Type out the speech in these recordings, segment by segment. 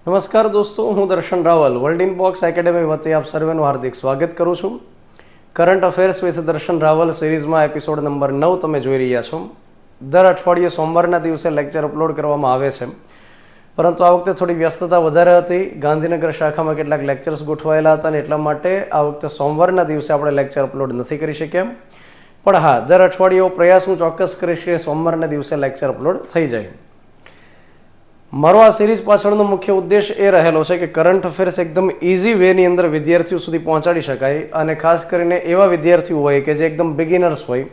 નમસ્કાર દોસ્તો, હું Darshan Raval world in box academy વતી આપ સર્વેનું હાર્દિક સ્વાગત કરું છું. કરંટ અફેર્સ વિથ દર્શન રાવલ સિરીઝમાં એપિસોડ નંબર 9 તમે જોઈ રહ્યા છો. દર અઠવાડિયે સોમવારના દિવસે લેક્ચર અપલોડ કરવામાં આવે છે, પરંતુ આ વખતે થોડી વ્યસ્તતા વધારે હતી. ગાંધીનગર શાખામાં કેટલાક લેક્ચર્સ ગોઠવાયેલા હતા અને એટલા માટે આ વખતે સોમવારના દિવસે આપણે લેક્ચર અપલોડ નથી કરી શક્યા. પણ હા, દર અઠવાડિયે પ્રયાસ હું ચોક્કસ કરીશ કે સોમવારના દિવસે લેક્ચર અપલોડ થઈ જાય. મારો આ સિરીઝ પાછળનો મુખ્ય ઉદ્દેશ એ રહેલો છે કે કરંટ અફેર્સ એકદમ ઇઝી વેની અંદર વિદ્યાર્થીઓ સુધી પહોંચાડી શકાય, અને ખાસ કરીને એવા વિદ્યાર્થીઓ હોય કે જે એકદમ બિગિનર્સ હોય,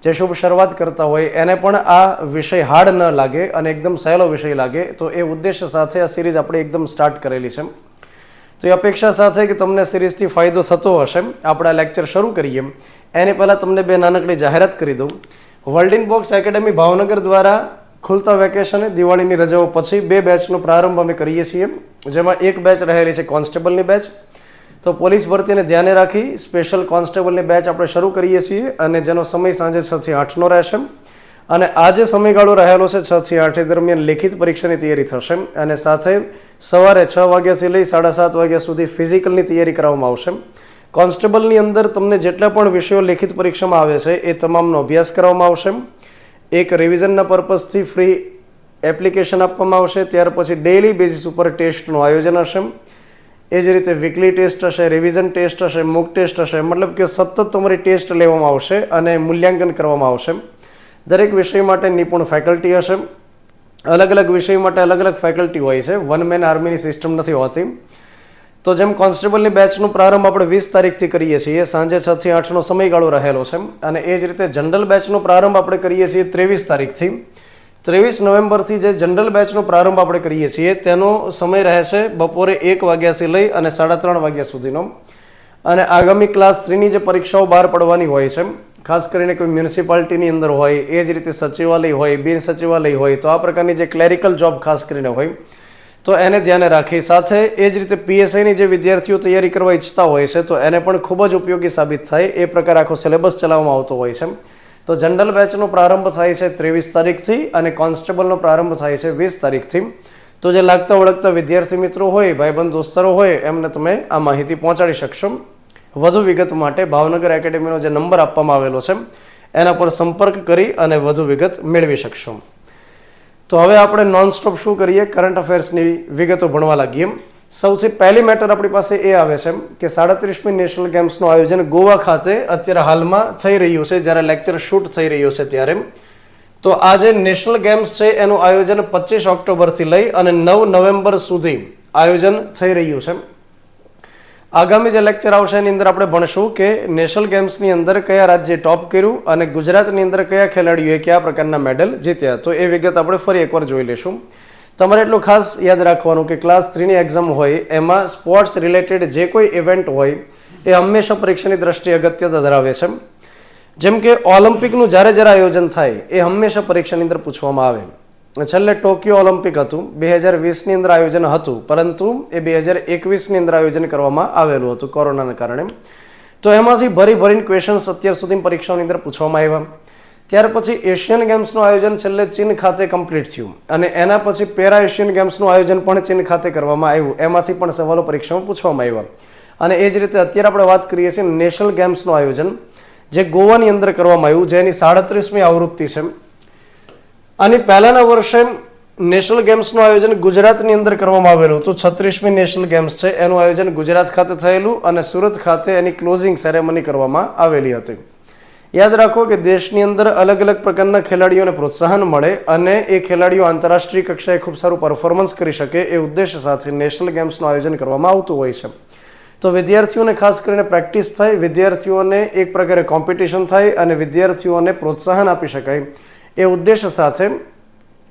જે શુભ શરૂઆત કરતા હોય, એને પણ આ વિષય હાર્ડ ન લાગે અને એકદમ સહેલો વિષય લાગે. તો એ ઉદ્દેશ સાથે આ સિરીઝ આપણે એકદમ સ્ટાર્ટ કરેલી છે. તો એ અપેક્ષા સાથે કે તમને સિરીઝથી ફાયદો થતો હશે. આપણે આ લેક્ચર શરૂ કરીએ એની પહેલાં તમને બે નાનકડી જાહેરાત કરી દઉં. World in box academy Bhavnagar દ્વારા ખુલતા વેકેશને દિવાળીની રજાઓ પછી 2 બેચનો પ્રારંભ અમે કરીએ છીએ, જેમાં એક બેચ રહેલી છે કોન્સ્ટેબલની બેચ. તો પોલીસ ભરતીને ધ્યાને રાખી સ્પેશિયલ કોન્સ્ટેબલની બેચ આપણે શરૂ કરીએ છીએ, અને જેનો સમય સાંજે 6 થી 8નો રહેશે. અને આ જે સમયગાળો રહેલો છે 6 થી 8 દરમિયાન લેખિત પરીક્ષાની તૈયારી થશે, અને સાથે સવારે 6 વાગ્યાથી લઈ 7:30 વાગ્યા સુધી ફિઝિકલની તૈયારી કરવામાં આવશે. કોન્સ્ટેબલની અંદર તમને જેટલા પણ વિષયો લેખિત પરીક્ષામાં આવે છે એ તમામનો અભ્યાસ કરવામાં આવશે. એક રિવિઝનના પર્પઝથી ફ્રી એપ્લિકેશન આપવામાં આવશે. ત્યાર પછી ડેઇલી બેઝિસ ઉપર ટેસ્ટનું આયોજન હશે. એ જ રીતે વીકલી ટેસ્ટ હશે, રિવિઝન ટેસ્ટ હશે, મોક ટેસ્ટ હશે. મતલબ કે સતત તમારી ટેસ્ટ લેવામાં આવશે અને મૂલ્યાંકન કરવામાં આવશે. દરેક વિષય માટે નિપુણ ફેકલ્ટી હશે. અલગ અલગ વિષય માટે અલગ અલગ ફેકલ્ટી હોય છે, વન મેન આર્મીની સિસ્ટમ નથી હોતી. તો જેમ કોન્સ્ટેબલની બેચનો પ્રારંભ આપણે 20 તારીખથી કરીએ છીએ, સાંજે 6 થી 8નો સમયગાળો રહેલો છે. અને એ જ રીતે જનરલ બેચનો પ્રારંભ આપણે કરીએ છીએ 23 તારીખથી. 23 નવેમ્બરથી જે જનરલ બેચનો પ્રારંભ આપણે કરીએ છીએ તેનો સમય રહે છે બપોરે 1 વાગ્યાથી લઈ અને 3:30 વાગ્યા સુધીનો. અને આગામી ક્લાસ 3ની જે પરીક્ષાઓ બહાર પડવાની હોય છે, ખાસ કરીને કોઈ મ્યુનિસિપાલિટીની અંદર હોય, એ જ રીતે સચિવાલય હોય, બિન સચિવાલય હોય, તો આ પ્રકારની જે ક્લેરિકલ જોબ ખાસ કરીને હોય, તો એને ધ્યાને રાખી. સાથે એ જ રીતે પીએસઆઈની જે વિદ્યાર્થીઓ તૈયારી કરવા ઈચ્છતા હોય છે, તો એને પણ ખૂબ જ ઉપયોગી સાબિત થાય એ પ્રકારે આખો સિલેબસ ચલાવવામાં આવતો હોય છે. તો જનરલ બેચનો પ્રારંભ થાય છે 23 તારીખથી અને કોન્સ્ટેબલનો પ્રારંભ થાય છે 20 તારીખથી. તો જે લાગતા ઓળખતા વિદ્યાર્થી મિત્રો હોય, ભાઈબંધ દોસ્તરો હોય, એમને તમે આ માહિતી પહોંચાડી શકશો. વધુ વિગત માટે ભાવનગર એકેડેમીનો જે નંબર આપવામાં આવેલો છે એના પર સંપર્ક કરી અને વધુ વિગત મેળવી શકશો. તો હવે આપણે નોનસ્ટોપ શું કરીએ, કરંટ અફેર્સની વિગતો ભણવા લાગીએ. સૌથી પહેલી મેટર આપણી પાસે એ આવે છે કે 37મી નેશનલ ગેમ્સનું આયોજન ગોવા ખાતે અત્યારે હાલમાં થઈ રહ્યું છે, જ્યારે લેક્ચર શૂટ થઈ રહ્યો છે ત્યારે. તો આ જે નેશનલ ગેમ્સ છે એનું આયોજન 25 ઓક્ટોબરથી લઈ અને 9 નવેમ્બર સુધી આયોજન થઈ રહ્યું છે. આગામી જે લેક્ચર આવશે એની અંદર આપણે ભણશું કે નેશનલ ગેમ્સની અંદર કયા રાજ્યે ટોપ કર્યું અને ગુજરાતની અંદર કયા ખેલાડીઓએ કયા પ્રકારના મેડલ જીત્યા. તો એ વિગત આપણે ફરી એકવાર જોઈ લઈશું. તમારે એટલું ખાસ યાદ રાખવાનું કે ક્લાસ 3ની એક્ઝામ હોય એમાં સ્પોર્ટ્સ રિલેટેડ જે કોઈ ઇવેન્ટ હોય એ હંમેશા પરીક્ષાની દ્રષ્ટિએ અગત્યતા ધરાવે છે. જેમ કે ઓલિમ્પિકનું જ્યારે આયોજન થાય એ હંમેશા પરીક્ષાની અંદર પૂછવામાં આવે. છેલ્લે ટોક્યો ઓલિમ્પિક હતું, 2020ની અંદર આયોજન હતું, પરંતુ એ 2021ની અંદર આયોજન કરવામાં આવેલું હતું કોરોનાના કારણે. તો એમાંથી ભરીને ક્વેશ્ચન્સ અત્યાર સુધી પરીક્ષાઓની અંદર પૂછવામાં આવ્યા. ત્યાર પછી એશિયન ગેમ્સનું આયોજન છેલ્લે ચીન ખાતે કમ્પ્લીટ થયું, અને એના પછી પેરા એશિયન ગેમ્સનું આયોજન પણ ચીન ખાતે કરવામાં આવ્યું. એમાંથી પણ સવાલો પરીક્ષામાં પૂછવામાં આવ્યા. અને એ જ રીતે અત્યારે આપણે વાત કરીએ છીએ નેશનલ ગેમ્સનું આયોજન જે ગોવાની અંદર કરવામાં આવ્યું, જેની 37મી આવૃત્તિ છે. આની પહેલાના વર્ષે નેશનલ ગેમ્સનું આયોજન ગુજરાતની અંદર કરવામાં આવેલું હતું. 36મી નેશનલ ગેમ્સ છે એનું આયોજન ગુજરાત ખાતે થયેલું, અને સુરત ખાતે એની ક્લોઝિંગ સેરેમની કરવામાં આવેલી હતી. યાદ રાખો કે દેશની અંદર અલગ અલગ પ્રકારના ખેલાડીઓને પ્રોત્સાહન મળે અને એ ખેલાડીઓ આંતરરાષ્ટ્રીય કક્ષાએ ખૂબ સારું પરફોર્મન્સ કરી શકે એ ઉદ્દેશ સાથે નેશનલ ગેમ્સનું આયોજન કરવામાં આવતું હોય છે. તો વિદ્યાર્થીઓને ખાસ કરીને પ્રેક્ટિસ થાય, વિદ્યાર્થીઓને એક પ્રકારે કોમ્પિટિશન થાય અને વિદ્યાર્થીઓને પ્રોત્સાહન આપી શકાય એ ઉદ્દેશ સાથે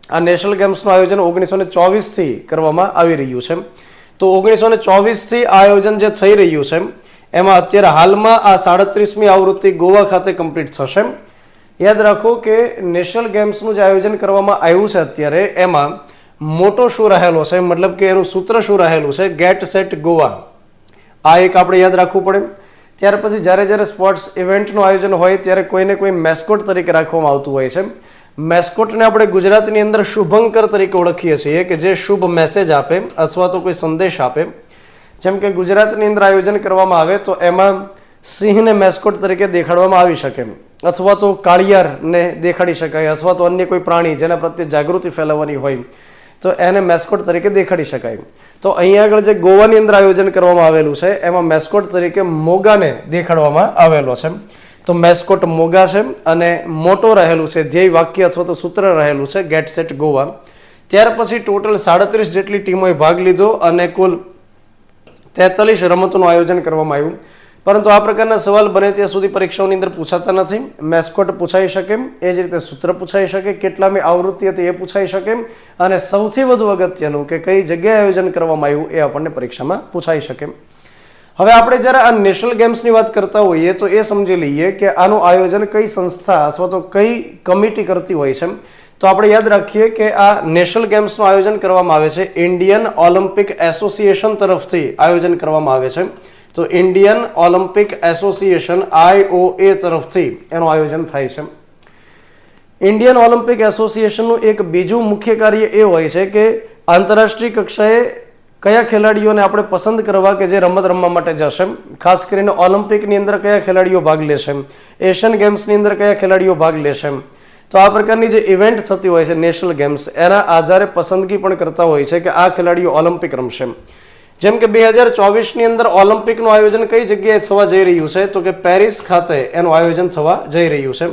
આ નેશનલ ગેમ્સનું આયોજન 1924થી કરવામાં આવી રહ્યું છે. તો 1924થી આ આયોજન જે થઈ રહ્યું છે એમાં અત્યારે હાલમાં આ 37મી આવૃત્તિ ગોવા ખાતે કમ્પ્લીટ થશે. યાદ રાખો કે નેશનલ ગેમ્સનું જે આયોજન કરવામાં આવ્યું છે અત્યારે એમાં મોટો શું રહેલો છે, મતલબ કે એનું સૂત્ર શું રહેલું છે, ગેટ સેટ ગોવા. આ એક આપણે યાદ રાખવું પડે. ત્યાર પછી જ્યારે સ્પોર્ટ્સ ઇવેન્ટનું આયોજન હોય ત્યારે કોઈને કોઈ મેસ્કોટ તરીકે રાખવામાં આવતું હોય છે. મેસ્કોટને આપણે ગુજરાતની અંદર શુભંકર તરીકે ઓળખીએ છીએ કે જે શુભ મેસેજ આપે અથવા તો કોઈ સંદેશ આપે. જેમ કે ગુજરાતની અંદર આયોજન કરવામાં આવે તો એમાં સિંહને મેસ્કોટ તરીકે દેખાડવામાં આવી શકે, અથવા તો કાળિયારને દેખાડી શકાય, અથવા તો અન્ય કોઈ પ્રાણી જેના પ્રત્યે જાગૃતિ ફેલાવવાની હોય તો એને મેસ્કોટ તરીકે દેખાડી શકાય. તો અહીંયા આગળ જે ગોવાની અંદર આયોજન કરવામાં આવેલું છે એમાં મેસ્કોટ તરીકે મોગાને દેખાડવામાં આવેલો છે. તો મેસ્કોટ મોગા છે અને મોટો રહેલું છે ધ્યેય વાક્ય અથવા તો સૂત્ર રહેલું છે ગેટ સેટ ગોવા. ત્યાર પછી ટોટલ 37 જેટલી ટીમોએ ભાગ લીધો અને કુલ 43 રમતોનું આયોજન કરવામાં આવ્યું. પરંતુ આ પ્રકારના સવાલ બને ત્યાં સુધી પરીક્ષાઓની અંદર પૂછાતા નથી. મેસ્કોટ પૂછાઈ શકે, એ જ રીતે સૂત્ર પૂછાઈ શકે, કેટલામી આવૃત્તિ હતી એ પૂછાઈ શકે, અને સૌથી વધુ અગત્યનું કે કઈ જગ્યાએ આયોજન કરવામાં આવ્યું એ આપણને પરીક્ષામાં પૂછાઈ શકે. હવે આપણે જ્યારે આ નેશનલ ગેમ્સની વાત કરતા હોઈએ તો એ સમજી લઈએ કે આનું આયોજન કઈ સંસ્થા અથવા તો કઈ કમિટી કરતી હોય છે. તો આપણે યાદ રાખીએ કે આ નેશનલ ગેમ્સનું આયોજન કરવામાં આવે છે ઇન્ડિયન ઓલિમ્પિક એસોસિએશન તરફથી આયોજન કરવામાં આવે છે. તો ઇન્ડિયન ઓલિમ્પિક એસોસિએશન IOA તરફથી એનું આયોજન થાય છે. ઇન્ડિયન ઓલિમ્પિક એસોસિએશનનું એક બીજું મુખ્ય કાર્ય એ હોય છે કે આંતરરાષ્ટ્રીય કક્ષાએ કયા ખેલાડીઓને આપણે પસંદ કરવા કે જે રમત રમવા માટે જશે. ખાસ કરીને ઓલિમ્પિકની અંદર કયા ખેલાડીઓ ભાગ લેશે, એશિયન ગેમ્સની અંદર કયા ખેલાડીઓ ભાગ લેશે. તો આ પ્રકારની જે ઇવેન્ટ થતી હોય છે નેશનલ ગેમ્સ, એના આધારે પસંદગી પણ કરતા હોય છે કે આ ખેલાડીઓ ઓલિમ્પિક રમશે. જેમ કે 2024ની અંદર ઓલિમ્પિકનું આયોજન કઈ જગ્યાએ થવા જઈ રહ્યું છે તો કે પેરિસ ખાતે એનું આયોજન થવા જઈ રહ્યું છે.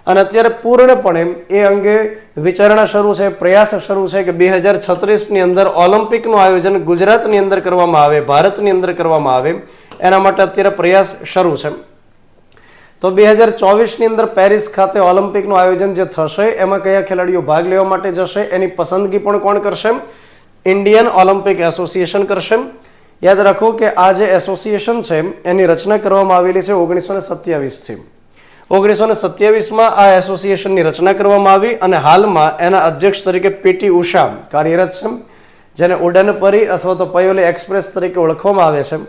અને અત્યારે પૂર્ણપણે એ અંગે વિચારણા શરૂ છે, પ્રયાસ શરૂ છે કે 2036ની અંદર ઓલિમ્પિકનું આયોજન ગુજરાતની અંદર કરવામાં આવે, ભારતની અંદર કરવામાં આવે, એના માટે અત્યારે પ્રયાસ શરૂ છે. તો 2024ની અંદર પેરિસ ખાતે ઓલિમ્પિકનું આયોજન જે થશે એમાં કયા ખેલાડીઓ ભાગ લેવા માટે જશે એની પસંદગી પણ કોણ કરશે? ઇન્ડિયન ઓલિમ્પિક એસોસિએશન કરશે. યાદ રાખો કે આ જે એસોસિએશન છે એની રચના કરવામાં આવેલી છે 1927થી. 1927માં આ એસોસિએશનની રચના કરવામાં આવી અને હાલમાં એના અધ્યક્ષ તરીકે PT ઉષા કાર્યરત છે, જેને ઉડન પરી અથવા તો પયોલી એક્સપ્રેસ તરીકે ઓળખવામાં આવે છે.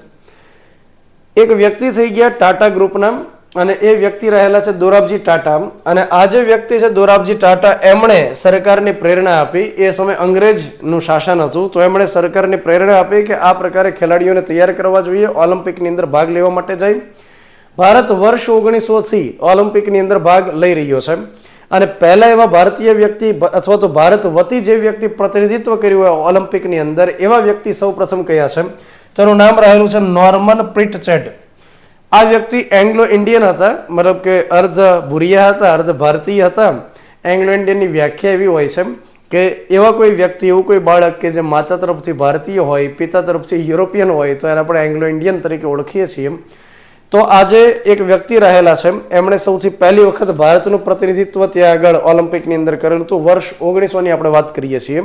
એક વ્યક્તિ થઈ ગયા ટાટા ગ્રુપના, અને એ વ્યક્તિ રહેલા છે દોરાબજી ટાટા. અને આ જે વ્યક્તિ છે દોરાબજી ટાટા, એમણે સરકારને પ્રેરણા આપી. એ સમયે અંગ્રેજનું શાસન હતું, તો એમણે સરકારને પ્રેરણા આપી કે આ પ્રકારે ખેલાડીઓને તૈયાર કરવા જોઈએ, ઓલિમ્પિકની અંદર ભાગ લેવા માટે જાય. ભારત વર્ષ 1900થી ઓલિમ્પિકની અંદર ભાગ લઈ રહ્યો છે. અને પહેલા એવા ભારતીય વ્યક્તિ અથવા તો ભારત વતી જે વ્યક્તિ પ્રતિનિધિત્વ કર્યું હોય ઓલિમ્પિકની અંદર, એવા વ્યક્તિ સૌ પ્રથમ કયા છે? તેનું નામ રહેલું છે નોર્મન પ્રિટચેડ. આ વ્યક્તિ એંગ્લો ઇન્ડિયન હતા, મતલબ કે અર્ધ ભૂરિયા હતા, અર્ધ ભારતીય હતા. એંગ્લો ઇન્ડિયનની વ્યાખ્યા એવી હોય છે કે એવા કોઈ વ્યક્તિ, એવું કોઈ બાળક કે જે માતા તરફથી ભારતીય હોય, પિતા તરફથી યુરોપિયન હોય, તો એને આપણે એંગ્લો ઇન્ડિયન તરીકે ઓળખીએ છીએ. તો આજે એક વ્યક્તિ રહેલા છે, એમણે સૌથી પહેલી વખત ભારતનું પ્રતિનિધિત્વ ત્યાં આગળ ઓલિમ્પિકની અંદર કરેલું હતું. વર્ષ 1900ની આપણે વાત કરીએ છીએ.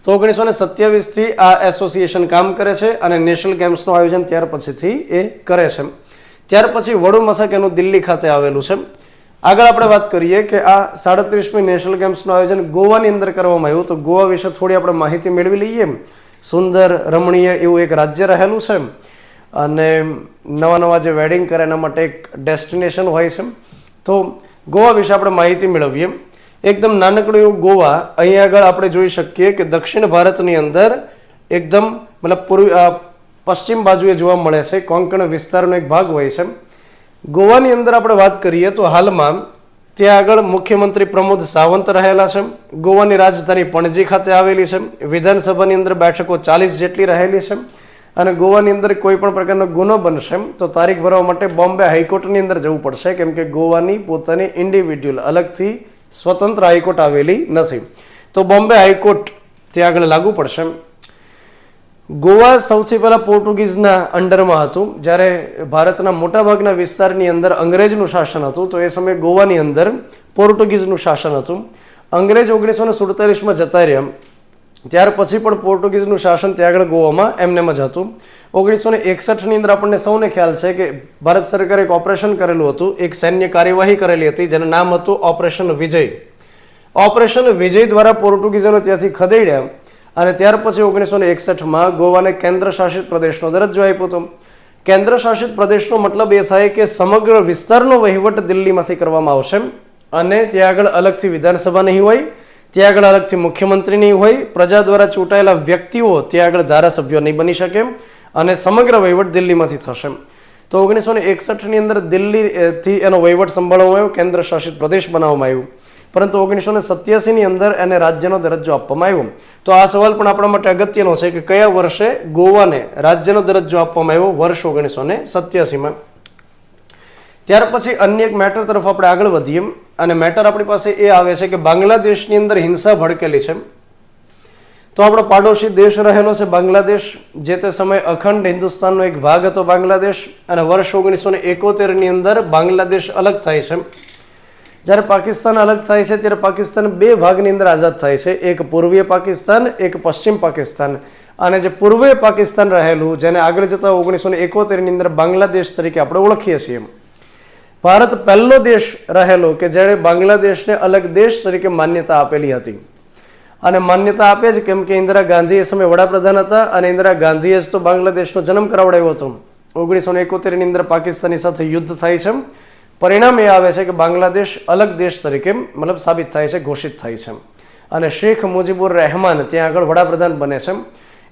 તો 1927થી આ એસોસિએશન કામ કરે છે અને નેશનલ ગેમ્સનું આયોજન ત્યાર પછીથી એ કરે છે. ત્યાર પછી વડું મથક એનું દિલ્હી ખાતે આવેલું છે. આગળ આપણે વાત કરીએ કે આ 37મી નેશનલ ગેમ્સનું આયોજન ગોવાની અંદર કરવામાં આવ્યું. તો ગોવા વિશે થોડી આપણે માહિતી મેળવી લઈએ. સુંદર રમણીય એવું એક રાજ્ય રહેલું છે અને નવા નવા જે વેડિંગ કરે એના માટે એક ડેસ્ટિનેશન હોય છે. તો ગોવા વિશે આપણે માહિતી મેળવીએ. એકદમ નાનકડું એવું ગોવા અહીં આગળ આપણે જોઈ શકીએ કે દક્ષિણ ભારતની અંદર એકદમ મતલબ પશ્ચિમ બાજુએ જોવા મળે છે. કોંકણ વિસ્તારનો એક ભાગ હોય છે. ગોવાની અંદર આપણે વાત કરીએ તો હાલમાં ત્યાં આગળ મુખ્યમંત્રી પ્રમોદ સાવંત રહેલા છે. ગોવાની રાજધાની પણજી ખાતે આવેલી છે. વિધાનસભાની અંદર બેઠકો 40 જેટલી રહેલી છે. અને ગોવાની અંદર કોઈ પણ પ્રકારનો ગુનો બનશે તો તારીખ ભરવા માટે બોમ્બે હાઈકોર્ટની અંદર જવું પડશે, કેમ કે ગોવાની પોતાની ઇન્ડિવિડ્યુઅલ અલગથી સ્વતંત્ર હાઈકોર્ટ આવેલી નથી. તો બોમ્બે હાઈકોર્ટ ત્યાં આગળ લાગુ પડશે. ગોવા સૌથી પહેલા પોર્ટુગીઝના અંડરમાં હતું. જ્યારે ભારતના મોટાભાગના વિસ્તારની અંદર અંગ્રેજનું શાસન હતું, તો એ સમયે ગોવાની અંદર પોર્ટુગીઝનું શાસન હતું. અંગ્રેજ 1947માં જતા રહ્યા. ત્યાર પછી પણ પોર્ટુગીઝનું શાસન ત્યાં આગળ ગોવામાં એમનેમ જ હતું. 1961ની અંદર આપણને સૌને ખ્યાલ છે કે ભારત સરકારે એક ઓપરેશન કરેલું હતું, એક સૈન્ય કાર્યવાહી કરેલી હતી જેનું નામ હતું ઓપરેશન વિજય. ઓપરેશન વિજય દ્વારા પોર્ટુગીઝોને ત્યાંથી ખદેડ્યા અને ત્યાર પછી 1961માં ગોવાને કેન્દ્ર શાસિત પ્રદેશનો દરજ્જો આપ્યો હતો. કેન્દ્ર શાસિત પ્રદેશનો મતલબ એ થાય કે સમગ્ર વિસ્તારનો વહીવટ દિલ્હીમાંથી કરવામાં આવશે અને ત્યાં આગળ અલગથી વિધાનસભા નહીં હોય, ત્યાં આગળ અલગથી મુખ્યમંત્રી નહીં હોય, પ્રજા દ્વારા ચૂંટાયેલા વ્યક્તિઓ ત્યાં આગળ ધારાસભ્યો નહીં બની શકે અને સમગ્ર વહીવટ દિલ્હીમાંથી થશે. તો 1961ની અંદર દિલ્હીથી એનો વહીવટ સંભાળવામાં આવ્યો, કેન્દ્ર શાસિત પ્રદેશ બનાવવામાં આવ્યું. પરંતુ 1987ની અંદર એને રાજ્યનો દરજ્જો આપવામાં આવ્યો. તો આ સવાલ પણ આપણા માટે અગત્યનો છે કે કયા વર્ષે ગોવાને રાજ્યનો દરજ્જો આપવામાં આવ્યો? વર્ષ 1987માં. ત્યાર પછી અન્ય એક મેટર તરફ આપણે આગળ વધીએ અને મેટર આપણી પાસે એ આવે છે કે બાંગ્લાદેશની અંદર હિંસા ભડકેલી છે. તો આપણો પાડોશી દેશ રહેલો છે બાંગ્લાદેશ. જે તે સમયે અખંડ હિન્દુસ્તાનનો એક ભાગ હતો બાંગ્લાદેશ અને વર્ષ 1971ની અંદર બાંગ્લાદેશ અલગ થાય છે. જ્યારે પાકિસ્તાન અલગ થાય છે ત્યારે પાકિસ્તાન બે ભાગની અંદર આઝાદ થાય છે, એક પૂર્વીય પાકિસ્તાન, એક પશ્ચિમ પાકિસ્તાન. અને જે પૂર્વીય પાકિસ્તાન રહેલું, જેને આગળ જતા 1971ની અંદર બાંગ્લાદેશ તરીકે આપણે ઓળખીએ છીએ. ભારત પહેલો દેશ રહેલો કે જેણે બાંગ્લાદેશને અલગ દેશ તરીકે માન્યતા આપેલી હતી. અને માન્યતા આપે છે કેમ કે ઇન્દિરા ગાંધી એ સમયે વડાપ્રધાન હતા અને ઇન્દિરા ગાંધીએ જ તો બાંગ્લાદેશનો જન્મ કરાવડાવ્યો હતો. 1971ની અંદર પાકિસ્તાનની સાથે યુદ્ધ થાય છે. પરિણામ એ આવે છે કે બાંગ્લાદેશ અલગ દેશ તરીકે મતલબ સાબિત થાય છે, ઘોષિત થાય છે. અને શેખ મુજીબુર રહેમાન ત્યાં આગળ વડાપ્રધાન બને છે.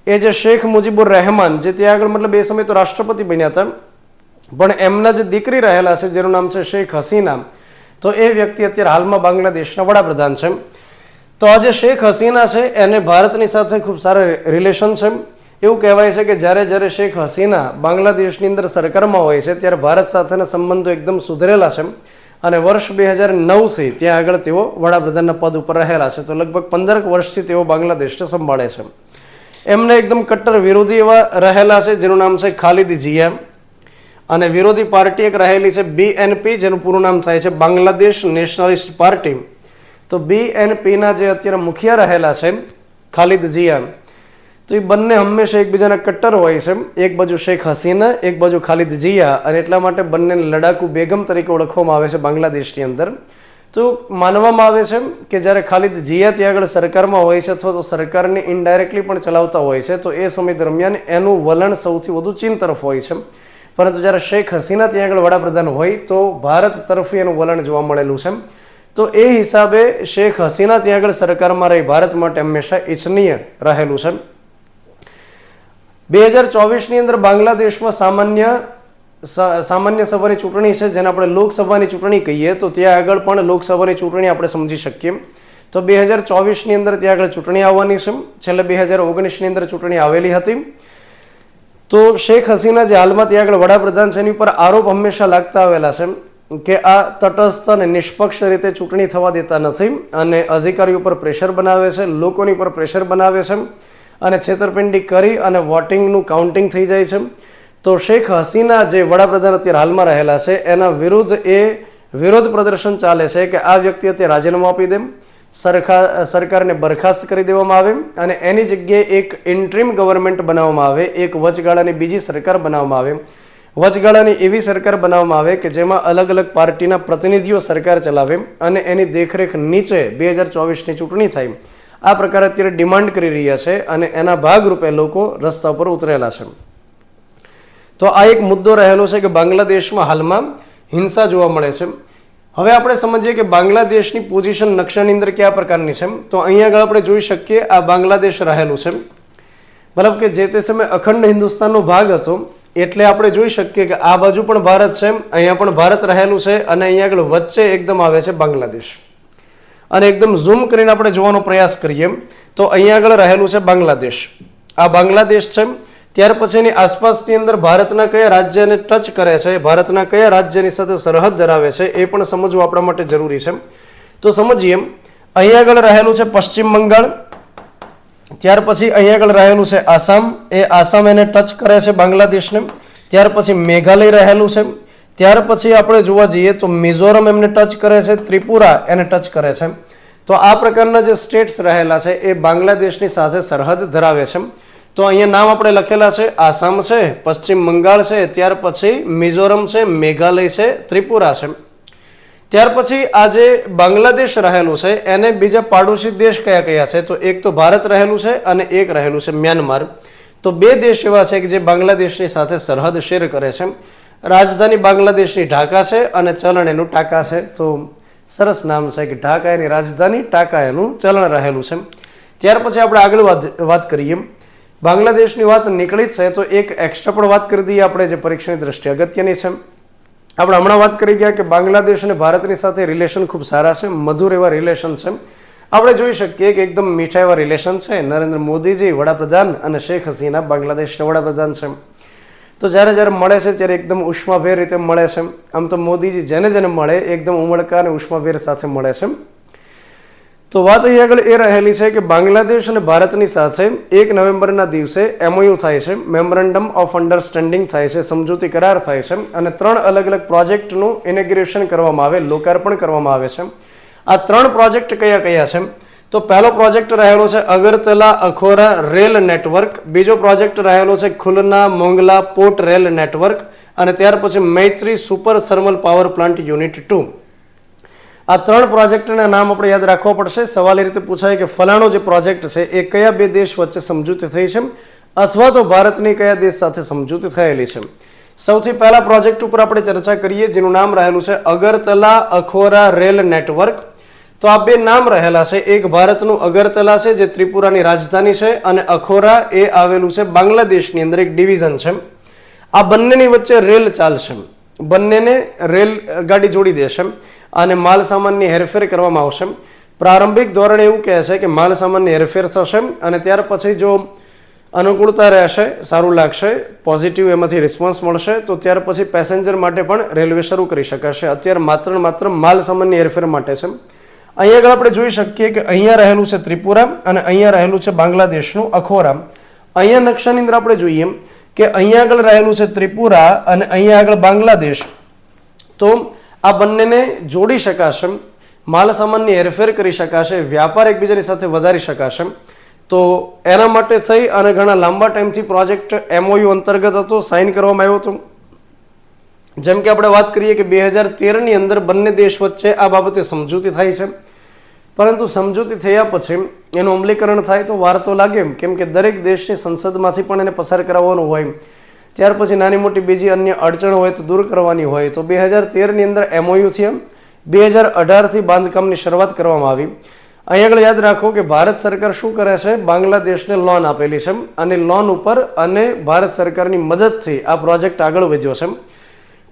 એ જે શેખ મુજીબુર રહેમાન જે ત્યાં આગળ મતલબ એ સમયે તો રાષ્ટ્રપતિ બન્યા હતા, પણ એમના જે દીકરી રહેલા છે જેનું નામ છે શેખ હસીના, તો એ વ્યક્તિ અત્યારે હાલમાં બાંગ્લાદેશના વડાપ્રધાન છે. તો આ જે શેખ હસીના છે એને ભારતની સાથે ખૂબ સારા રિલેશન છે. એવું કહેવાય છે કે જ્યારે જ્યારે શેખ હસીના બાંગ્લાદેશની અંદર સરકારમાં હોય છે ત્યારે ભારત સાથેના સંબંધો એકદમ સુધરેલા છે. અને વર્ષ 2009થી ત્યાં આગળ તેઓ વડાપ્રધાનના પદ ઉપર રહેલા છે. તો લગભગ 15 વર્ષથી તેઓ બાંગ્લાદેશને સંભાળે છે. એમને એકદમ કટ્ટર વિરોધી એવા રહેલા છે જેનું નામ છે ખાલિદ જીયા. અને વિરોધી પાર્ટી એક રહેલી છે BNP, જેનું પૂરું નામ થાય છે બાંગ્લાદેશ નેશનલિસ્ટ પાર્ટી. તો BNPના જે અત્યારે મુખિયા રહેલા છે ખાલિદ જીયા, તો એ બંને હંમેશા એકબીજાના કટ્ટર હોય છે. એક બાજુ શેખ હસીના, એક બાજુ ખાલિદ જીયા, અને એટલા માટે બંને લડાકુ બેગમ તરીકે ઓળખવામાં આવે છે બાંગ્લાદેશની અંદર. તો માનવામાં આવે છે કે જ્યારે ખાલિદ જીયા ત્યાં આગળ સરકારમાં હોય છે અથવા તો સરકારને ઇનડાયરેક્ટલી પણ ચલાવતા હોય છે, તો એ સમય દરમિયાન એનું વલણ સૌથી વધુ ચીન તરફ હોય છે. પરંતુ જ્યારે શેખ હસીના ત્યાં આગળ વડાપ્રધાન હોય તો ભારત તરફથી એનું વલણ જોવા મળેલું છે. તો એ હિસાબે શેખ હસીના ત્યાં આગળ સરકારમાં રહી ભારત માટે હંમેશા ઇચ્છનીય રહેલું છે. 2024ની અંદર બાંગ્લાદેશમાં સામાન્ય સભાની ચૂંટણી છે, જેને આપણે લોકસભાની ચૂંટણી કહીએ. તો ત્યાં આગળ પણ લોકસભાની ચૂંટણી આપણે સમજી શકીએ. તો 2024ની અંદર ત્યાં આગળ ચૂંટણી આવવાની છે. છેલ્લે 2019ની અંદર ચૂંટણી આવેલી હતી. તો શેખ હસીના જે હાલમાં ત્યાં આગળ વડાપ્રધાન છે એની ઉપર આરોપ હંમેશા લાગતા આવેલા છે કે આ તટસ્થ અને નિષ્પક્ષ રીતે ચૂંટણી થવા દેતા નથી અને અધિકારીઓ પર પ્રેશર બનાવે છે, લોકોની પર પ્રેશર બનાવે છે અને છેતરપિંડી કરી અને વોટિંગનું કાઉન્ટિંગ થઈ જાય છે. તો શેખ હસીના જે વડાપ્રધાન અત્યારે હાલમાં રહેલા છે એના વિરુદ્ધ વિરોધ પ્રદર્શન ચાલે છે કે આ વ્યક્તિ અત્યારે રાજીનામું આપી દે, સરકારને બરખાસ્ત કરી દેવામાં આવે અને એની જગ્યાએ એક ઇન્ટ્રીમ ગવર્મેન્ટ બનાવવામાં આવે, એક વચગાળાની બીજી સરકાર બનાવવામાં આવે. વચગાળાની એવી સરકાર બનાવવામાં આવે કે જેમાં અલગ અલગ પાર્ટીના પ્રતિનિધિઓ સરકાર ચલાવે અને એની દેખરેખ નીચે 2024ની ચૂંટણી થાય. આ પ્રકારે અત્યારે ડિમાન્ડ કરી રહ્યા છે અને એના ભાગરૂપે લોકો રસ્તા પર ઉતરેલા છે. તો આ એક મુદ્દો રહેલો છે કે બાંગ્લાદેશમાં હાલમાં હિંસા જોવા મળે છે. હવે આપણે સમજીએ કે બાંગ્લાદેશની પોઝિશન નકશાની અંદર કયા પ્રકારની છે. તો અહીંયા આગળ આપણે જોઈ શકીએ આ બાંગ્લાદેશ રહેલું છે. મતલબ કે જે તે સમયે અખંડ હિન્દુસ્તાનનો ભાગ હતો એટલે આપણે જોઈ શકીએ કે આ બાજુ પણ ભારત છે, અહીંયા પણ ભારત રહેલું છે અને અહીંયા આગળ વચ્ચે એકદમ આવે છે બાંગ્લાદેશ. અને એકદમ ઝૂમ કરીને આપણે જોવાનો પ્રયાસ કરીએ તો અહીંયા આગળ રહેલું છે બાંગ્લાદેશ. આ બાંગ્લાદેશ છે. ત્યાર પછીની આસપાસની અંદર ભારતના કયા રાજ્યને ટચ કરે છે, ભારતના કયા રાજ્યની સાથે સરહદ ધરાવે છે એ પણ સમજવું આપણા માટે જરૂરી છે. તો સમજીએ, અહીંયા આગળ રહેલું છે પશ્ચિમ બંગાળ. ત્યાર પછી અહીંયા આગળ રહેલું છે આસામ. એ આસામ એને ટચ કરે છે બાંગ્લાદેશને. ત્યાર પછી મેઘાલય રહેલું છે. ત્યાર પછી આપણે જોવા જઈએ તો મિઝોરમ એમને ટચ કરે છે, ત્રિપુરા એને ટચ કરે છે. તો આ પ્રકારના જે સ્ટેટ્સ રહેલા છે એ બાંગ્લાદેશની સાથે સરહદ ધરાવે છે. તો અહીંયા નામ આપણે લખેલા છે, આસામ છે, પશ્ચિમ બંગાળ છે, ત્યાર પછી મિઝોરમ છે, મેઘાલય છે, ત્રિપુરા છે. ત્યાર પછી આ જે બાંગ્લાદેશ રહેલું છે એને બીજા પાડોશી દેશ કયા કયા છે? તો એક તો ભારત રહેલું છે અને એક રહેલું છે મ્યાનમાર. તો બે દેશ એવા છે કે જે બાંગ્લાદેશની સાથે સરહદ શેર કરે છે. રાજધાની બાંગ્લાદેશની ઢાકા છે અને ચલણ એનું ટાકા છે. તો સરસ નામ છે કે ઢાકા એની રાજધાની, ટાકા એનું ચલણ રહેલું છે. ત્યાર પછી આપણે આગળ વાત કરીએ. બાંગ્લાદેશની વાત નીકળી છે તો એક એક્સ્ટ્રા પણ વાત કરી દઈએ આપણે, જે પરીક્ષાની દ્રષ્ટિએ અગત્યની છે. આપણે હમણાં વાત કરી ગયા કે બાંગ્લાદેશ અને ભારતની સાથે રિલેશન ખૂબ સારા છે, મધુર એવા રિલેશન છે. આપણે જોઈ શકીએ કે એકદમ મીઠા એવા રિલેશન છે. નરેન્દ્ર મોદીજી વડાપ્રધાન અને શેખ હસીના બાંગ્લાદેશના વડાપ્રધાન છે. તો જ્યારે મળે છે ત્યારે એકદમ ઉષ્માભેર રીતે મળે છે. આમ તો મોદીજી જેને મળે એકદમ ઉમળકા અને ઉષ્માભેર સાથે મળે છે. તો વાત અહીં આગળ એ રહેલી છે કે બાંગ્લાદેશ અને ભારતની સાથે 1 નવેમ્બરના દિવસે MOU થાય છે, મેમોરેન્ડમ ઓફ અન્ડરસ્ટેન્ડિંગ થાય છે, સમજૂતી કરાર થાય છે, અને 3 અલગ અલગ પ્રોજેક્ટનું ઇનેગ્રેશન કરવામાં આવે, લોકાર્પણ કરવામાં આવે છે. આ 3 પ્રોજેક્ટ કયા કયા છે? તો પહેલો પ્રોજેક્ટ રહેલો છે અગરતલા અખોરા રેલ નેટવર્ક, બીજો પ્રોજેક્ટ રહેલો છે Khulna Mongla port rail network, અને ત્યાર પછી Maitri super thermal power plant unit 2. આ 3 પ્રોજેક્ટના નામ આપણે યાદ રાખવા પડશે. સવાલ એ રીતે પૂછાય કે ફલાણો જે પ્રોજેક્ટ છે એ કયા 2 દેશ વચ્ચે સમજૂતી થઈ છે, અથવા તો ભારતની કયા દેશ સાથે સમજૂતી થયેલી છે. સૌથી પહેલા પ્રોજેક્ટ ઉપર આપણે ચર્ચા કરીએ, જેનું નામ રહેલું છે અગરતલા અખોરા રેલ નેટવર્ક. તો આ 2 નામ રહેલા છે. એક ભારતનું અગરતલા છે, જે ત્રિપુરાની રાજધાની છે, અને અખોરા એ આવેલું છે બાંગ્લાદેશની અંદર, એક ડિવિઝન છે. આ બંનેની વચ્ચે રેલ ચાલશે, બંનેને રેલ ગાડી જોડી દેશે અને માલ સામાનની હેરફેર કરવામાં આવશે. પ્રારંભિક ધોરણે એવું કહે છે કે માલ સામાનની હેરફેર થશે, અને ત્યાર પછી જો અનુકૂળતા રહેશે, સારું લાગશે, પોઝિટિવ એમાંથી રિસ્પોન્સ મળશે, તો ત્યાર પછી પેસેન્જર માટે પણ રેલવે શરૂ કરી શકાશે. અત્યારે માત્ર માલ સામાનની હેરફેર માટે છે. અહીંયા આગળ આપણે જોઈ શકીએ કે અહીંયા રહેલું છે ત્રિપુરા અને અહીંયા રહેલું છે બાંગ્લાદેશનું અખોરા. અહીંયા નકશાની અંદર આપણે જોઈએ કે અહીંયા આગળ રહેલું છે ત્રિપુરા અને અહીંયા આગળ બાંગ્લાદેશ. તો આ બંનેને જોડી શકાશે, માલ સામાનની હેરફેર કરી શકાશે, વ્યાપાર એકબીજાની સાથે વધારી શકાશે. તો એના માટે થઈ અને ઘણા લાંબા ટાઈમથી પ્રોજેક્ટ MOU અંતર્ગત હતો, સાઇન કરવામાં આવ્યો હતો. જેમ કે આપણે વાત કરીએ કે 2013ની અંદર બંને દેશ વચ્ચે આ બાબતે સમજૂતી થાય છે, પરંતુ સમજૂતી થયા પછી એનું અમલીકરણ થાય તો વાર તો લાગે, કેમ કે દરેક દેશની સંસદમાંથી પણ એને પસાર કરાવવાનું હોય, ત્યાર પછી નાની મોટી બીજી અન્ય અડચણો હોય તો દૂર કરવાની હોય. તો 2013ની અંદર MOU થયા, 2018થી બાંધકામની શરૂઆત કરવામાં આવી. અહીં આગળ યાદ રાખો કે ભારત સરકાર શું કરે છે, બાંગ્લાદેશને લોન આપેલી છે, અને લોન ઉપર અને ભારત સરકારની મદદથી આ પ્રોજેક્ટ આગળ વધ્યો છે.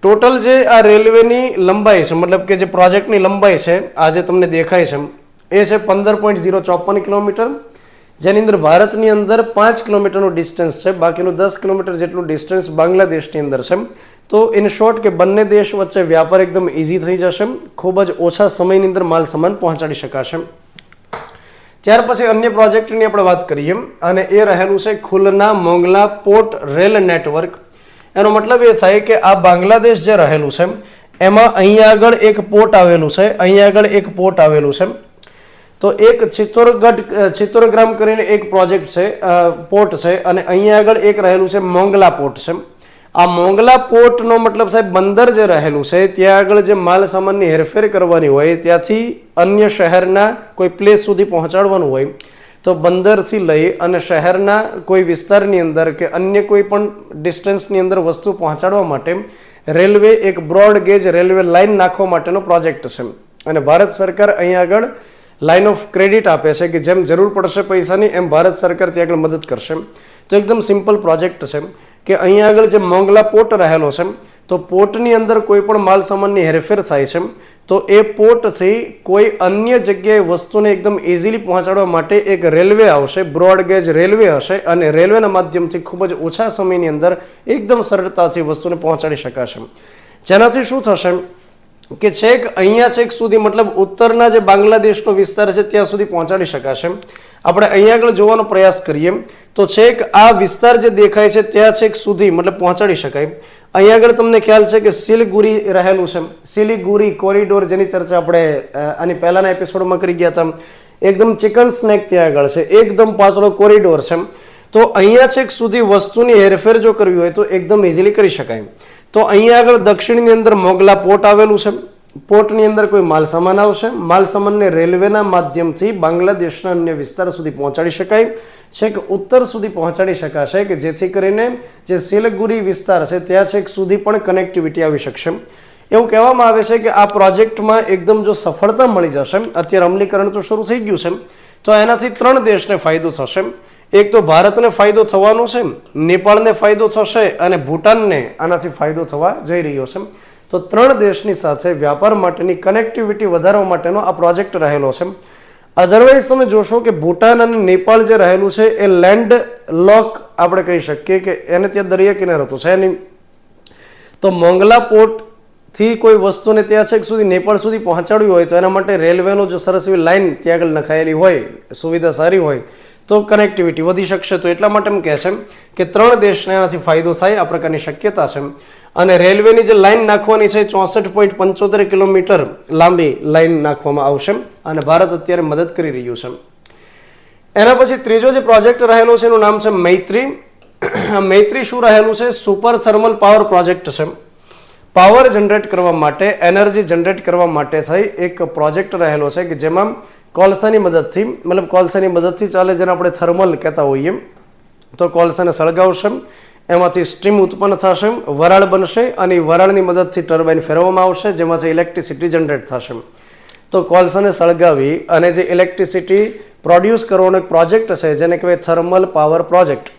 ટોટલ જે આ રેલવેની લંબાઈ છે, મતલબ કે જે પ્રોજેક્ટની લંબાઈ છે આ જે તમને દેખાય છે એ છે 15.054 કિલોમીટર, જેની અંદર ભારતની અંદર 5 કિલોમીટરનું ડિસ્ટન્સ છે, બાકીનું 10 કિલોમીટર જેટલું ડિસ્ટન્સ બાંગ્લાદેશની અંદર છે. તો ઇન શોર્ટ કે બંને દેશ વચ્ચે વ્યાપાર એકદમ ઇઝી થઈ જશે, ખૂબ જ ઓછા સમયની અંદર માલ સામાન પહોંચાડી શકાશે. ત્યાર પછી અન્ય પ્રોજેક્ટની આપણે વાત કરીએ, અને એ રહેલું છે Khulna Mongla port rail network. એનો મતલબ એ થાય કે આ બાંગ્લાદેશ જે રહેલું છે એમાં અહીંયા આગળ એક પોર્ટ આવેલું છે, અહીંયા આગળ એક પોર્ટ આવેલું છે. તો એક ચિત્તોરગ્રામ કરીને એક પ્રોજેક્ટ છે, પોર્ટ છે, અને અહીંયા આગળ એક રહેલું છે મોંગલા પોર્ટ છે. આ મોંગલા પોર્ટનો મતલબ થાય બંદર જે રહેલું છે ત્યાં આગળ જે માલ સામાનની હેરફેર કરવાની હોય, ત્યાંથી અન્ય શહેરના કોઈ પ્લેસ સુધી પહોંચાડવાનું હોય, તો બંદરથી લઈ અને શહેરના કોઈ વિસ્તારની અંદર કે અન્ય કોઈ પણ ડિસ્ટન્સની અંદર વસ્તુ પહોંચાડવા માટે રેલવે એક બ્રોડ ગેજ રેલવે લાઇન નાખવા માટેનો પ્રોજેક્ટ છે. અને ભારત સરકાર અહીંયા આગળ લાઇન ઓફ ક્રેડિટ આપે છે કે જેમ જરૂર પડશે પૈસાની એમ ભારત સરકાર ત્યાં આગળ મદદ કરશે. તો એકદમ સિમ્પલ પ્રોજેક્ટ છે કે અહીંયા આગળ જે મોંગલા પોર્ટ રહેલો છે, તો પોર્ટની અંદર કોઈ પણ માલ સામાનની હેરફેર થાય છે, તો એ પોર્ટથી કોઈ અન્ય જગ્યાએ વસ્તુને એકદમ ઇઝીલી પહોંચાડવા માટે એક રેલવે આવશે, બ્રોડ ગેજ રેલવે હશે, અને રેલવેના માધ્યમથી ખૂબ જ ઓછા સમયની અંદર એકદમ સરળતાથી વસ્તુને પહોંચાડી શકાશે. જેનાથી શું થશે કે છેક સુધી, મતલબ ઉત્તરના જે બાંગ્લાદેશનો વિસ્તાર છે ત્યાં સુધી પહોંચાડી શકાશે. આપણે અહીંયા આગળ જોવાનો પ્રયાસ કરીએ તો છેક આ વિસ્તાર જે દેખાય છે ત્યાં છેક સુધી મતલબ પહોંચાડી શકાય. અહીંયા આગળ તમને ખ્યાલ છે કે સિલિગુરી રહેલું છે, સિલિગુરી કોરિડોર, જેની ચર્ચા આપણે આની પહેલાના એપિસોડમાં કરી ગયા હતા. એકદમ ચિકન સ્નેક ત્યાં આગળ છે, એકદમ પાતળો કોરિડોર છે. તો અહીંયા છેક સુધી વસ્તુની હેરફેર જો કરવી હોય તો એકદમ ઇઝીલી કરી શકાય. તો અહીંયા આગળ દક્ષિણની અંદર મોગલા પોર્ટ આવેલું છે. પોર્ટની અંદર કોઈ માલ સામાન આવશે, માલ સામાનને રેલવેના માધ્યમથી બાંગ્લાદેશના અન્ય વિસ્તાર સુધી પહોંચાડી શકાય, છેક ઉત્તર સુધી પહોંચાડી શકાશે, કે જેથી કરીને જે સિલિગુરી વિસ્તાર છે ત્યાં છેક સુધી પણ કનેક્ટિવિટી આવી શકશે. એવું કહેવામાં આવે છે કે આ પ્રોજેક્ટમાં એકદમ જો સફળતા મળી જશે, અત્યારે અમલીકરણ તો શરૂ થઈ ગયું છે, તો એનાથી 3 દેશને ફાયદો થશે. એક તો ભારતને ફાયદો થવાનો છે, નેપાળને ફાયદો થશે અને ભૂટાનને આનાથી ફાયદો થવા જઈ રહ્યો છે. તો 3 દેશની સાથે વ્યાપાર માટેની કનેક્ટિવિટી વધારવા માટેનો આ પ્રોજેક્ટ રહેલો છે. અધરવાઇઝ તમે જોશો કે ભૂટાન અને નેપાળ જે રહેલું છે એ લેન્ડ લોક આપણે કહી શકીએ કે એને ત્યાં દરિયા કિનારો તો છે નહીં. તો મોંગલા પોર્ટ થી કોઈ વસ્તુને ત્યાં છેક સુધી નેપાળ સુધી પહોંચાડવી હોય તો એના માટે રેલવેનો જો સરસ એવી લાઈન ત્યાં આગળ નખાયેલી હોય, સુવિધા સારી હોય તો કનેક્ટિવિટી વધી શકશે. તો એટલા માટે એમ કહે છે કે 3 દેશને એનાથી ફાયદો થાય આ પ્રકારની શક્યતા છે. અને રેલવેની જે લાઈન નાખવાની છે 64.75 કિલોમીટર લાંબી લાઈન નાખવામાં આવશે અને ભારત અત્યારે મદદ કરી રહ્યું છે. એના પછી ત્રીજો જે પ્રોજેક્ટ રહેલો છે એનું નામ છે મૈત્રી. મૈત્રી શું રહેલું છે? સુપર થર્મલ પાવર પ્રોજેક્ટ છે. પાવર જનરેટ કરવા માટે, એનર્જી જનરેટ કરવા માટે થઈ એક પ્રોજેક્ટ રહેલો છે કે જેમાં કોલસાની મદદથી, મતલબ કોલસાની મદદથી ચાલે, જેને આપણે થર્મલ કહેતા હોઈએ. તો કોલસાને સળગાવશે, એમાંથી સ્ટીમ ઉત્પન્ન થશે, વરાળ બનશે અને વરાળની મદદથી ટર્બાઇન ફેરવવામાં આવશે, જેમાંથી ઇલેક્ટ્રિસિટી જનરેટ થશે. તો કોલસાને સળગાવી અને જે ઇલેક્ટ્રિસિટી પ્રોડ્યુસ કરવાનો એક પ્રોજેક્ટ છે જેને કહેવાય થર્મલ પાવર પ્રોજેક્ટ.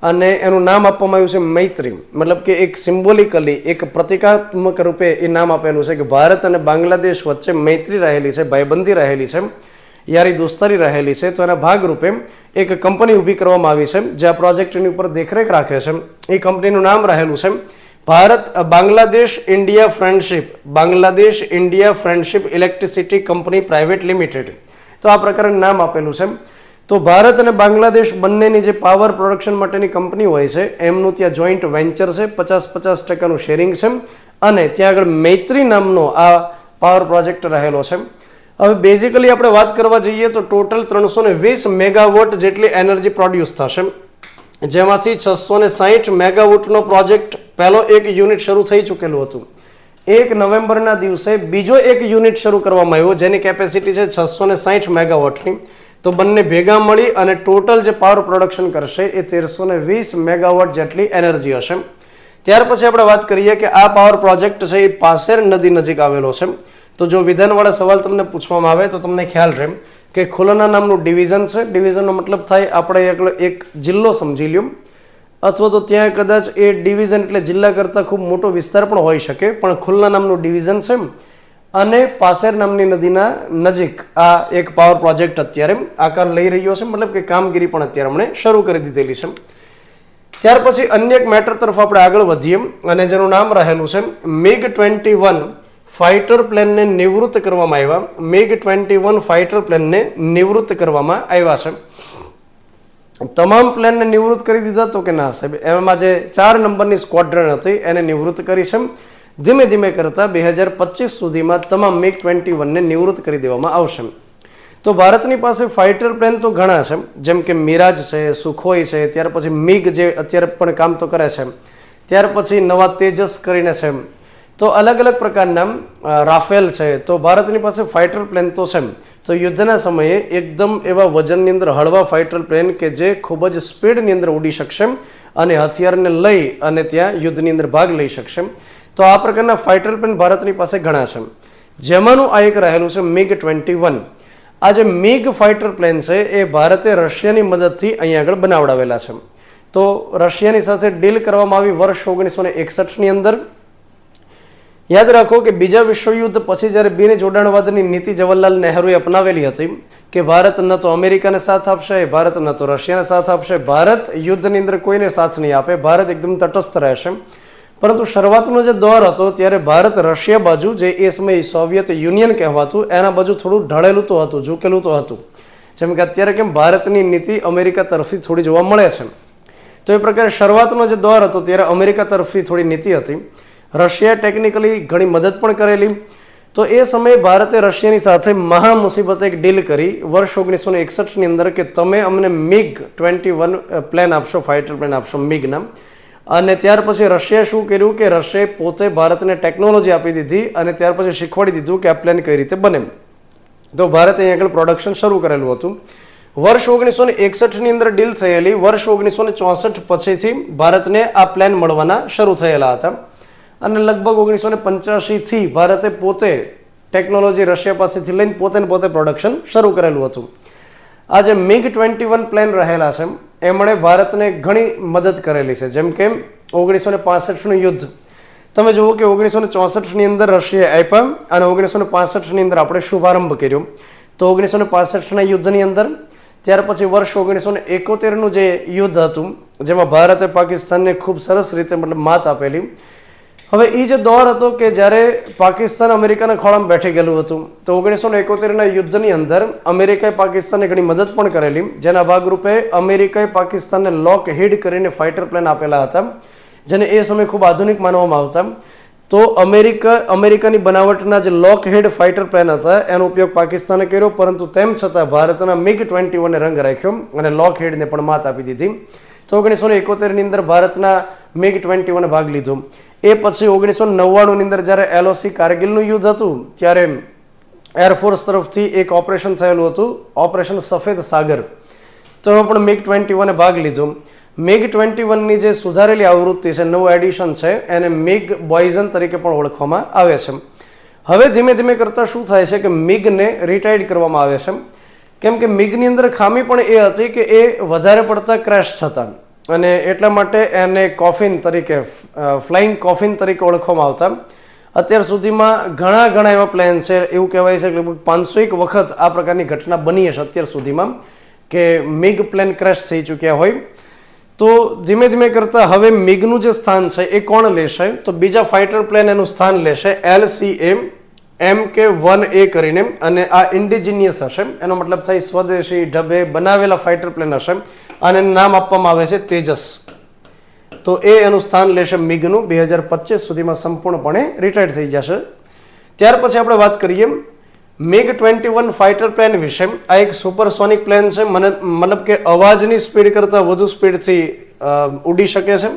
અને એનું નામ આપવામાં આવ્યું છે મૈત્રી. મતલબ કે એક સિમ્બોલિકલી, એક પ્રતિકાત્મક રૂપે એ નામ આપેલું છે કે ભારત અને બાંગ્લાદેશ વચ્ચે મૈત્રી રહેલી છે, ભાઈબંધી રહેલી છે, યારી દોસ્તારી રહેલી છે. તો એના ભાગરૂપે એક કંપની ઊભી કરવામાં આવી છે જે આ પ્રોજેક્ટની ઉપર દેખરેખ રાખે છે. એ કંપનીનું નામ રહેલું છે Bangladesh India friendship, Bangladesh India friendship electricity company private limited. તો આ પ્રકારનું નામ આપેલું છે. તો ભારત અને બાંગ્લાદેશ બંનેની જે પાવર પ્રોડક્શન માટેની કંપની હોય છે એમનું ત્યાં જોઈન્ટ વેન્ચર છે, 50-50% શેરિંગ છે અને ત્યાં આગળ મૈત્રી નામનો આ પાવર પ્રોજેક્ટ રહેલો છે. હવે બેઝિકલી આપણે વાત કરવા જઈએ તો ટોટલ 320 મેગાવોટ જેટલી એનર્જી પ્રોડ્યુસ થશે, જેમાંથી 660 મેગાવોટનો પ્રોજેક્ટ પહેલો એક યુનિટ શરૂ થઈ ચૂકેલું હતું. 1 નવેમ્બરના દિવસે બીજો એક યુનિટ શરૂ કરવામાં આવ્યો જેની કેપેસિટી છે 660 મેગાવોટની. તો બંને ભેગા મળી અને ટોટલ જે પાવર પ્રોડક્શન કરશે એ 1320 મેગાવોટ જેટલી એનર્જી હશે. ત્યાર પછી આપણે વાત કરીએ કે આ પાવર પ્રોજેક્ટ છે એ પાસેર નદી નજીક આવેલો છે. તો જો વિધાનવાળા સવાલ તમને પૂછવામાં આવે તો તમને ખ્યાલ રહે કે ખુલના નામનું ડિવિઝન છે. ડિવિઝનનો મતલબ થાય આપણે એક જિલ્લો સમજી લ્યો, અથવા તો ત્યાં કદાચ એ ડિવિઝન એટલે જિલ્લા કરતાં ખૂબ મોટો વિસ્તાર પણ હોઈ શકે, પણ ખુલના નામનું ડિવિઝન છે અને પાસેર નામની નદીના નજીક આ એક પાવર પ્રોજેક્ટ અત્યારે આકાર લઈ રહ્યો છે. મતલબ કે કામગીરી પણ અત્યારે હમણે શરૂ કરી દીધેલી છે. ત્યાર પછી અન્ય એક મેટર તરફ આપણે આગળ વધીએ અને જેનું નામ રહેલું છે MiG-21 ફાઇટર પ્લેનને નિવૃત્ત કરવામાં આવ્યા. MiG-21 ફાઇટર પ્લેનને નિવૃત્ત કરવામાં આવ્યા છે. તમામ પ્લેનને નિવૃત્ત કરી દીધા તો કે ના સાહેબ, એમાં જે 4 નંબરની સ્ક્વોડ્રન હતી એને નિવૃત્ત કરી છે. ધીમે ધીમે કરતા 2025 સુધીમાં તમામ MiG-21 ને નિવૃત્ત કરી દેવામાં આવશે. તો ભારતની પાસે ફાઇટર પ્લેન તો ઘણા છે, જેમ કે મિરાજ છે, સુખોઈ છે, ત્યાર પછી મિગ જે અત્યારે પણ કામ તો કરે છે, ત્યાર પછી નવા તેજસ કરીને છે, તો અલગ અલગ પ્રકારના રાફેલ છે. તો ભારતની પાસે ફાઇટર પ્લેન તો છે. તો યુદ્ધના સમયે એકદમ એવા વજનની અંદર હળવા ફાઇટર પ્લેન કે જે ખૂબ જ સ્પીડની અંદર ઉડી શકશે અને હથિયારને લઈ અને ત્યાં યુદ્ધની અંદર ભાગ લઈ શકશે. તો આ પ્રકારના ફાઇટર પ્લેન ભારતની પાસે ઘણા છે, જેમાંનું આ એક રહેલું છે MiG-21. આ જે મિગ ફાઇટર પ્લેન છે એ ભારતે રશિયાની મદદથી અહીંયા આગળ બનાવડાવેલા છે. તો રશિયાની સાથે ડીલ કરવામાં આવી વર્ષ 1961ની અંદર. યાદ રાખો કે બીજા વિશ્વયુદ્ધ પછી જ્યારે બિન જોડાણવાદની નીતિ જવાહરલાલ નહેરુએ અપનાવેલી હતી કે ભારત ન તો અમેરિકાને સાથ આપશે, ભારત ન તો રશિયાને સાથ આપશે, ભારત યુદ્ધની અંદર કોઈને સાથ નહીં આપે, ભારત એકદમ તટસ્થ રહેશે. પરંતુ શરૂઆતનો જે દોર હતો ત્યારે ભારત રશિયા બાજુ, જે એ સમયે સોવિયત યુનિયન કહેવાતું, એના બાજુ થોડું ઢળેલું તો હતું, ઝૂકેલું તો હતું. જેમ કે અત્યારે કેમ ભારતની નીતિ અમેરિકા તરફથી થોડી જોવા મળે છે. તો એ પ્રકારે શરૂઆતનો જે દોર હતો ત્યારે અમેરિકા તરફથી થોડી નીતિ હતી. રશિયાએ ટેકનિકલી ઘણી મદદ પણ કરેલી. તો એ સમયે ભારતે રશિયાની સાથે મહા મુસીબતે એક ડીલ કરી વર્ષ 1961ની અંદર કે તમે અમને MiG-21 પ્લેન આપશો, ફાઇટર પ્લેન આપશો મિગના. અને ત્યાર પછી રશિયાએ શું કર્યું કે રશિયાએ પોતે ભારતને ટેકનોલોજી આપી દીધી અને ત્યાર પછી શીખવાડી દીધું કે આ પ્લેન કઈ રીતે બને. તો ભારતે અહીં આગળ પ્રોડક્શન શરૂ કરેલું હતું. વર્ષ 1961ની અંદર ડીલ થયેલી. વર્ષ 1964 પછીથી ભારતને આ પ્લેન મળવાના શરૂ થયેલા હતા અને લગભગ 1985થી ભારતે પોતે ટેકનોલોજી રશિયા પાસેથી લઈને પોતે પ્રોડક્શન શરૂ કરેલું હતું. આ જે MiG-21 પ્લેન રહેલા છે એમણે ભારતને ઘણી મદદ કરેલી છે. જેમ કે 1965નું યુદ્ધ તમે જુઓ કે 1964ની અંદર રશિયાએ આપ્યા અને 1965ની અંદર આપણે શુભારંભ કર્યો. તો 1965ના યુદ્ધની અંદર ત્યાર પછી વર્ષ 1971નું જે યુદ્ધ હતું જેમાં ભારતે પાકિસ્તાનને ખૂબ સરસ રીતે માત આપેલી. હવે એ જે દોર હતો કે જ્યારે પાકિસ્તાન અમેરિકાના ખોળામાં બેઠી ગયેલું હતું તો 1971ના યુદ્ધની અંદર અમેરિકાએ પાકિસ્તાનને ઘણી મદદ પણ કરેલી, જેના ભાગરૂપે અમેરિકાએ પાકિસ્તાનને લોક હીડ કરીને ફાઇટર પ્લેન આપેલા હતા જેને એ સમયે ખૂબ આધુનિક માનવામાં આવતા. તો અમેરિકાની બનાવટના જે લોક હેડ ફાઇટર પ્લેન હતા એનો ઉપયોગ પાકિસ્તાને કર્યો, પરંતુ તેમ છતાં ભારતના MiG-21 રંગ રાખ્યો અને લોક હેડને પણ માત આપી દીધી. તો 1971ની અંદર ભારતના MiG-21 ભાગ લીધો. એ પછી 1999ની અંદર જ્યારે LOC કારગિલનું યુદ્ધ હતું ત્યારે એરફોર્સ તરફથી એક ઓપરેશન થયેલું હતું, ઓપરેશન સફેદ સાગર. તો એમાં પણ MiG-21 ભાગ લીધો. MiG-21ની જે સુધારેલી આવૃત્તિ છે, નવું એડિશન છે, એને MiG બોયઝન તરીકે પણ ઓળખવામાં આવે છે. હવે ધીમે ધીમે કરતાં શું થાય છે કે MiGને રિટાયર્ડ કરવામાં આવે છે, કેમ કે MiGની અંદર ખામી પણ એ હતી કે એ વધારે પડતા ક્રેશ થતા અને એટલા માટે એને કોફિન તરીકે ફ્લાઇંગ કોફિન તરીકે ઓળખવામાં આવતા. અત્યાર સુધીમાં ઘણા એવા પ્લેન છે, એવું કહેવાય છે કે લગભગ 501 વખત આ પ્રકારની ઘટના બની હશે અત્યાર સુધીમાં કે MiG પ્લેન ક્રેશ થઈ ચૂક્યા હોય. તો ધીમે ધીમે કરતાં હવે MiGનું જે સ્થાન છે એ કોણ લેશે? તો બીજા ફાઇટર પ્લેન એનું સ્થાન લેશે, LCA Mk-1A કરીને, અને આ ઇન્ડિજિનિયસ હશે, એનો મતલબ થાય સ્વદેશી ઢબે બનાવેલા ફાઇટર પ્લેન હશે અને નામ આપવામાં આવે છે તેજસ. તો એ એનું સ્થાન લેશે MiGનું. 2025 સુધીમાં સંપૂર્ણપણે રિટાયર્ડ થઈ જશે. ત્યાર પછી આપણે વાત કરીએ MiG-21 ફાઇટર પ્લેન વિશે. આ એક સુપરસોનિક પ્લેન છે, મતલબ કે અવાજની સ્પીડ કરતાં વધુ સ્પીડથી ઉડી શકે છે.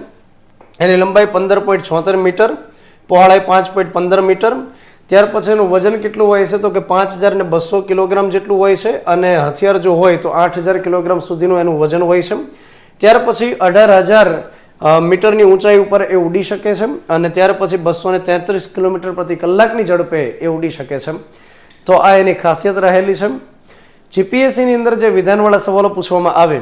એની લંબાઈ 15.76 મીટર, પહોળાઈ 5.15 મીટર. ત્યાર પછી એનું વજન કેટલું હોય છે? તો કે 5200 કિલોગ્રામ જેટલું હોય છે અને હથિયાર જો હોય તો 8000 કિલોગ્રામ સુધીનું એનું વજન હોય છે. ત્યાર પછી 18000 મીટરની ઊંચાઈ ઉપર એ ઉડી શકે છે અને ત્યાર પછી 233 કિલોમીટર પ્રતિ કલાકની ઝડપે એ ઉડી શકે છે. તો આ એની ખાસિયત રહેલી છે. GPSCની અંદર જે વિધાનવાળા સવાલો પૂછવામાં આવે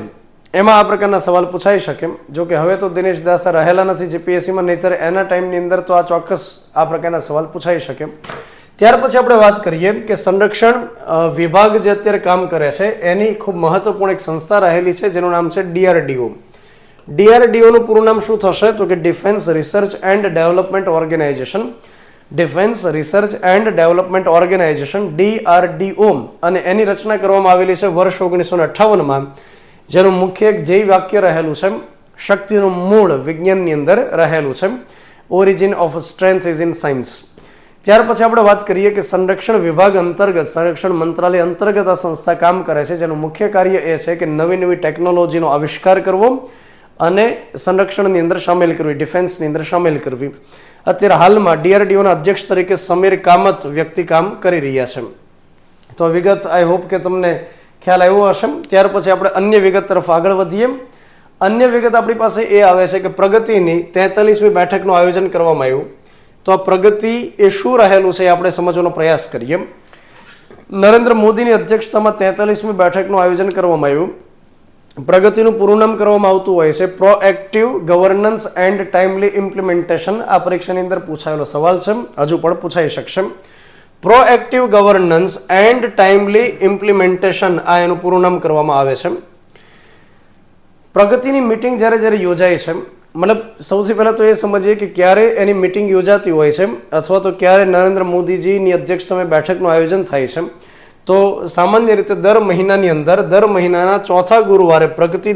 એમાં આ પ્રકારના સવાલ પૂછાઈ શકે. જો કે હવે તો દિનેશ દાસા રહેલા નથી GPSCમાં, નહીંતર એના ટાઈમની અંદર તો આ ચોક્કસ આ પ્રકારના સવાલ પૂછાઈ શકે. ત્યાર પછી આપણે વાત કરીએ કે સંરક્ષણ વિભાગ જે અત્યારે કામ કરે છે એની ખૂબ મહત્વપૂર્ણ એક સંસ્થા રહેલી છે જેનું નામ છે DRDO. DRDOનું પૂરું નામ શું થશે? તો કે defence research and development organisation. Defence research and development organisation DRDO, અને એની રચના કરવામાં આવેલી છે વર્ષ 1958માં, જેનું મુખ્ય એક જય વાક્ય રહેલું છે, શક્તિનું મૂળ વિજ્ઞાનની અંદર રહેલું છે, origin of strength is in science. ત્યાર પછી આપણે વાત કરીએ કે સંરક્ષણ વિભાગ અંતર્ગત, સંરક્ષણ મંત્રાલય અંતર્ગત આ સંસ્થા કામ કરે છે, જેનું મુખ્ય કાર્ય એ છે કે નવી ટેકનોલોજીનો આવિષ્કાર કરવો અને સંરક્ષણની અંદર સામેલ કરવી, ડિફેન્સની અંદર સામેલ કરવી. અત્યારે હાલમાં DRDOના અધ્યક્ષ તરીકે સમીર કામત વ્યક્તિ કામ કરી રહ્યા છે. તો વિગત આઈ હોપ કે તમને ખ્યાલ આવ્યો હશે. ત્યાર પછી આપણે અન્ય વિગત તરફ આગળ વધીએ. અન્ય વિગત આપણી પાસે એ આવે છે કે પ્રગતિની 43મી બેઠકનું આયોજન કરવામાં આવ્યું. તો આ પ્રગતિ એ શું રહેલું છે એ આપણે સમજવાનો પ્રયાસ કરીએ. નરેન્દ્ર મોદીની અધ્યક્ષતામાં 43મી બેઠકનું આયોજન કરવામાં આવ્યું. પ્રગતિનું પૂરું નામ કરવામાં આવતું હોય છે proactive governance and timely implementation. આ પરીક્ષાની અંદર પૂછાયેલો સવાલ છે, હજુ પણ પૂછાઈ શકશે. Proactive governance and timely implementation, આ એનું પૂરું નામ કરવામાં આવે છે. પ્રગતિની મિટિંગ જ્યારે યોજાય છે, મતલબ સૌથી પહેલાં તો એ સમજીએ કે ક્યારે એની મિટિંગ યોજાતી હોય છે અથવા તો ક્યારે નરેન્દ્ર મોદીજીની અધ્યક્ષતામાં બેઠકનું આયોજન થાય છે. તો સામાન્ય રીતે દર મહિનાની અંદર દર મહિનાના ચોથા ગુરુવારે પ્રગતિ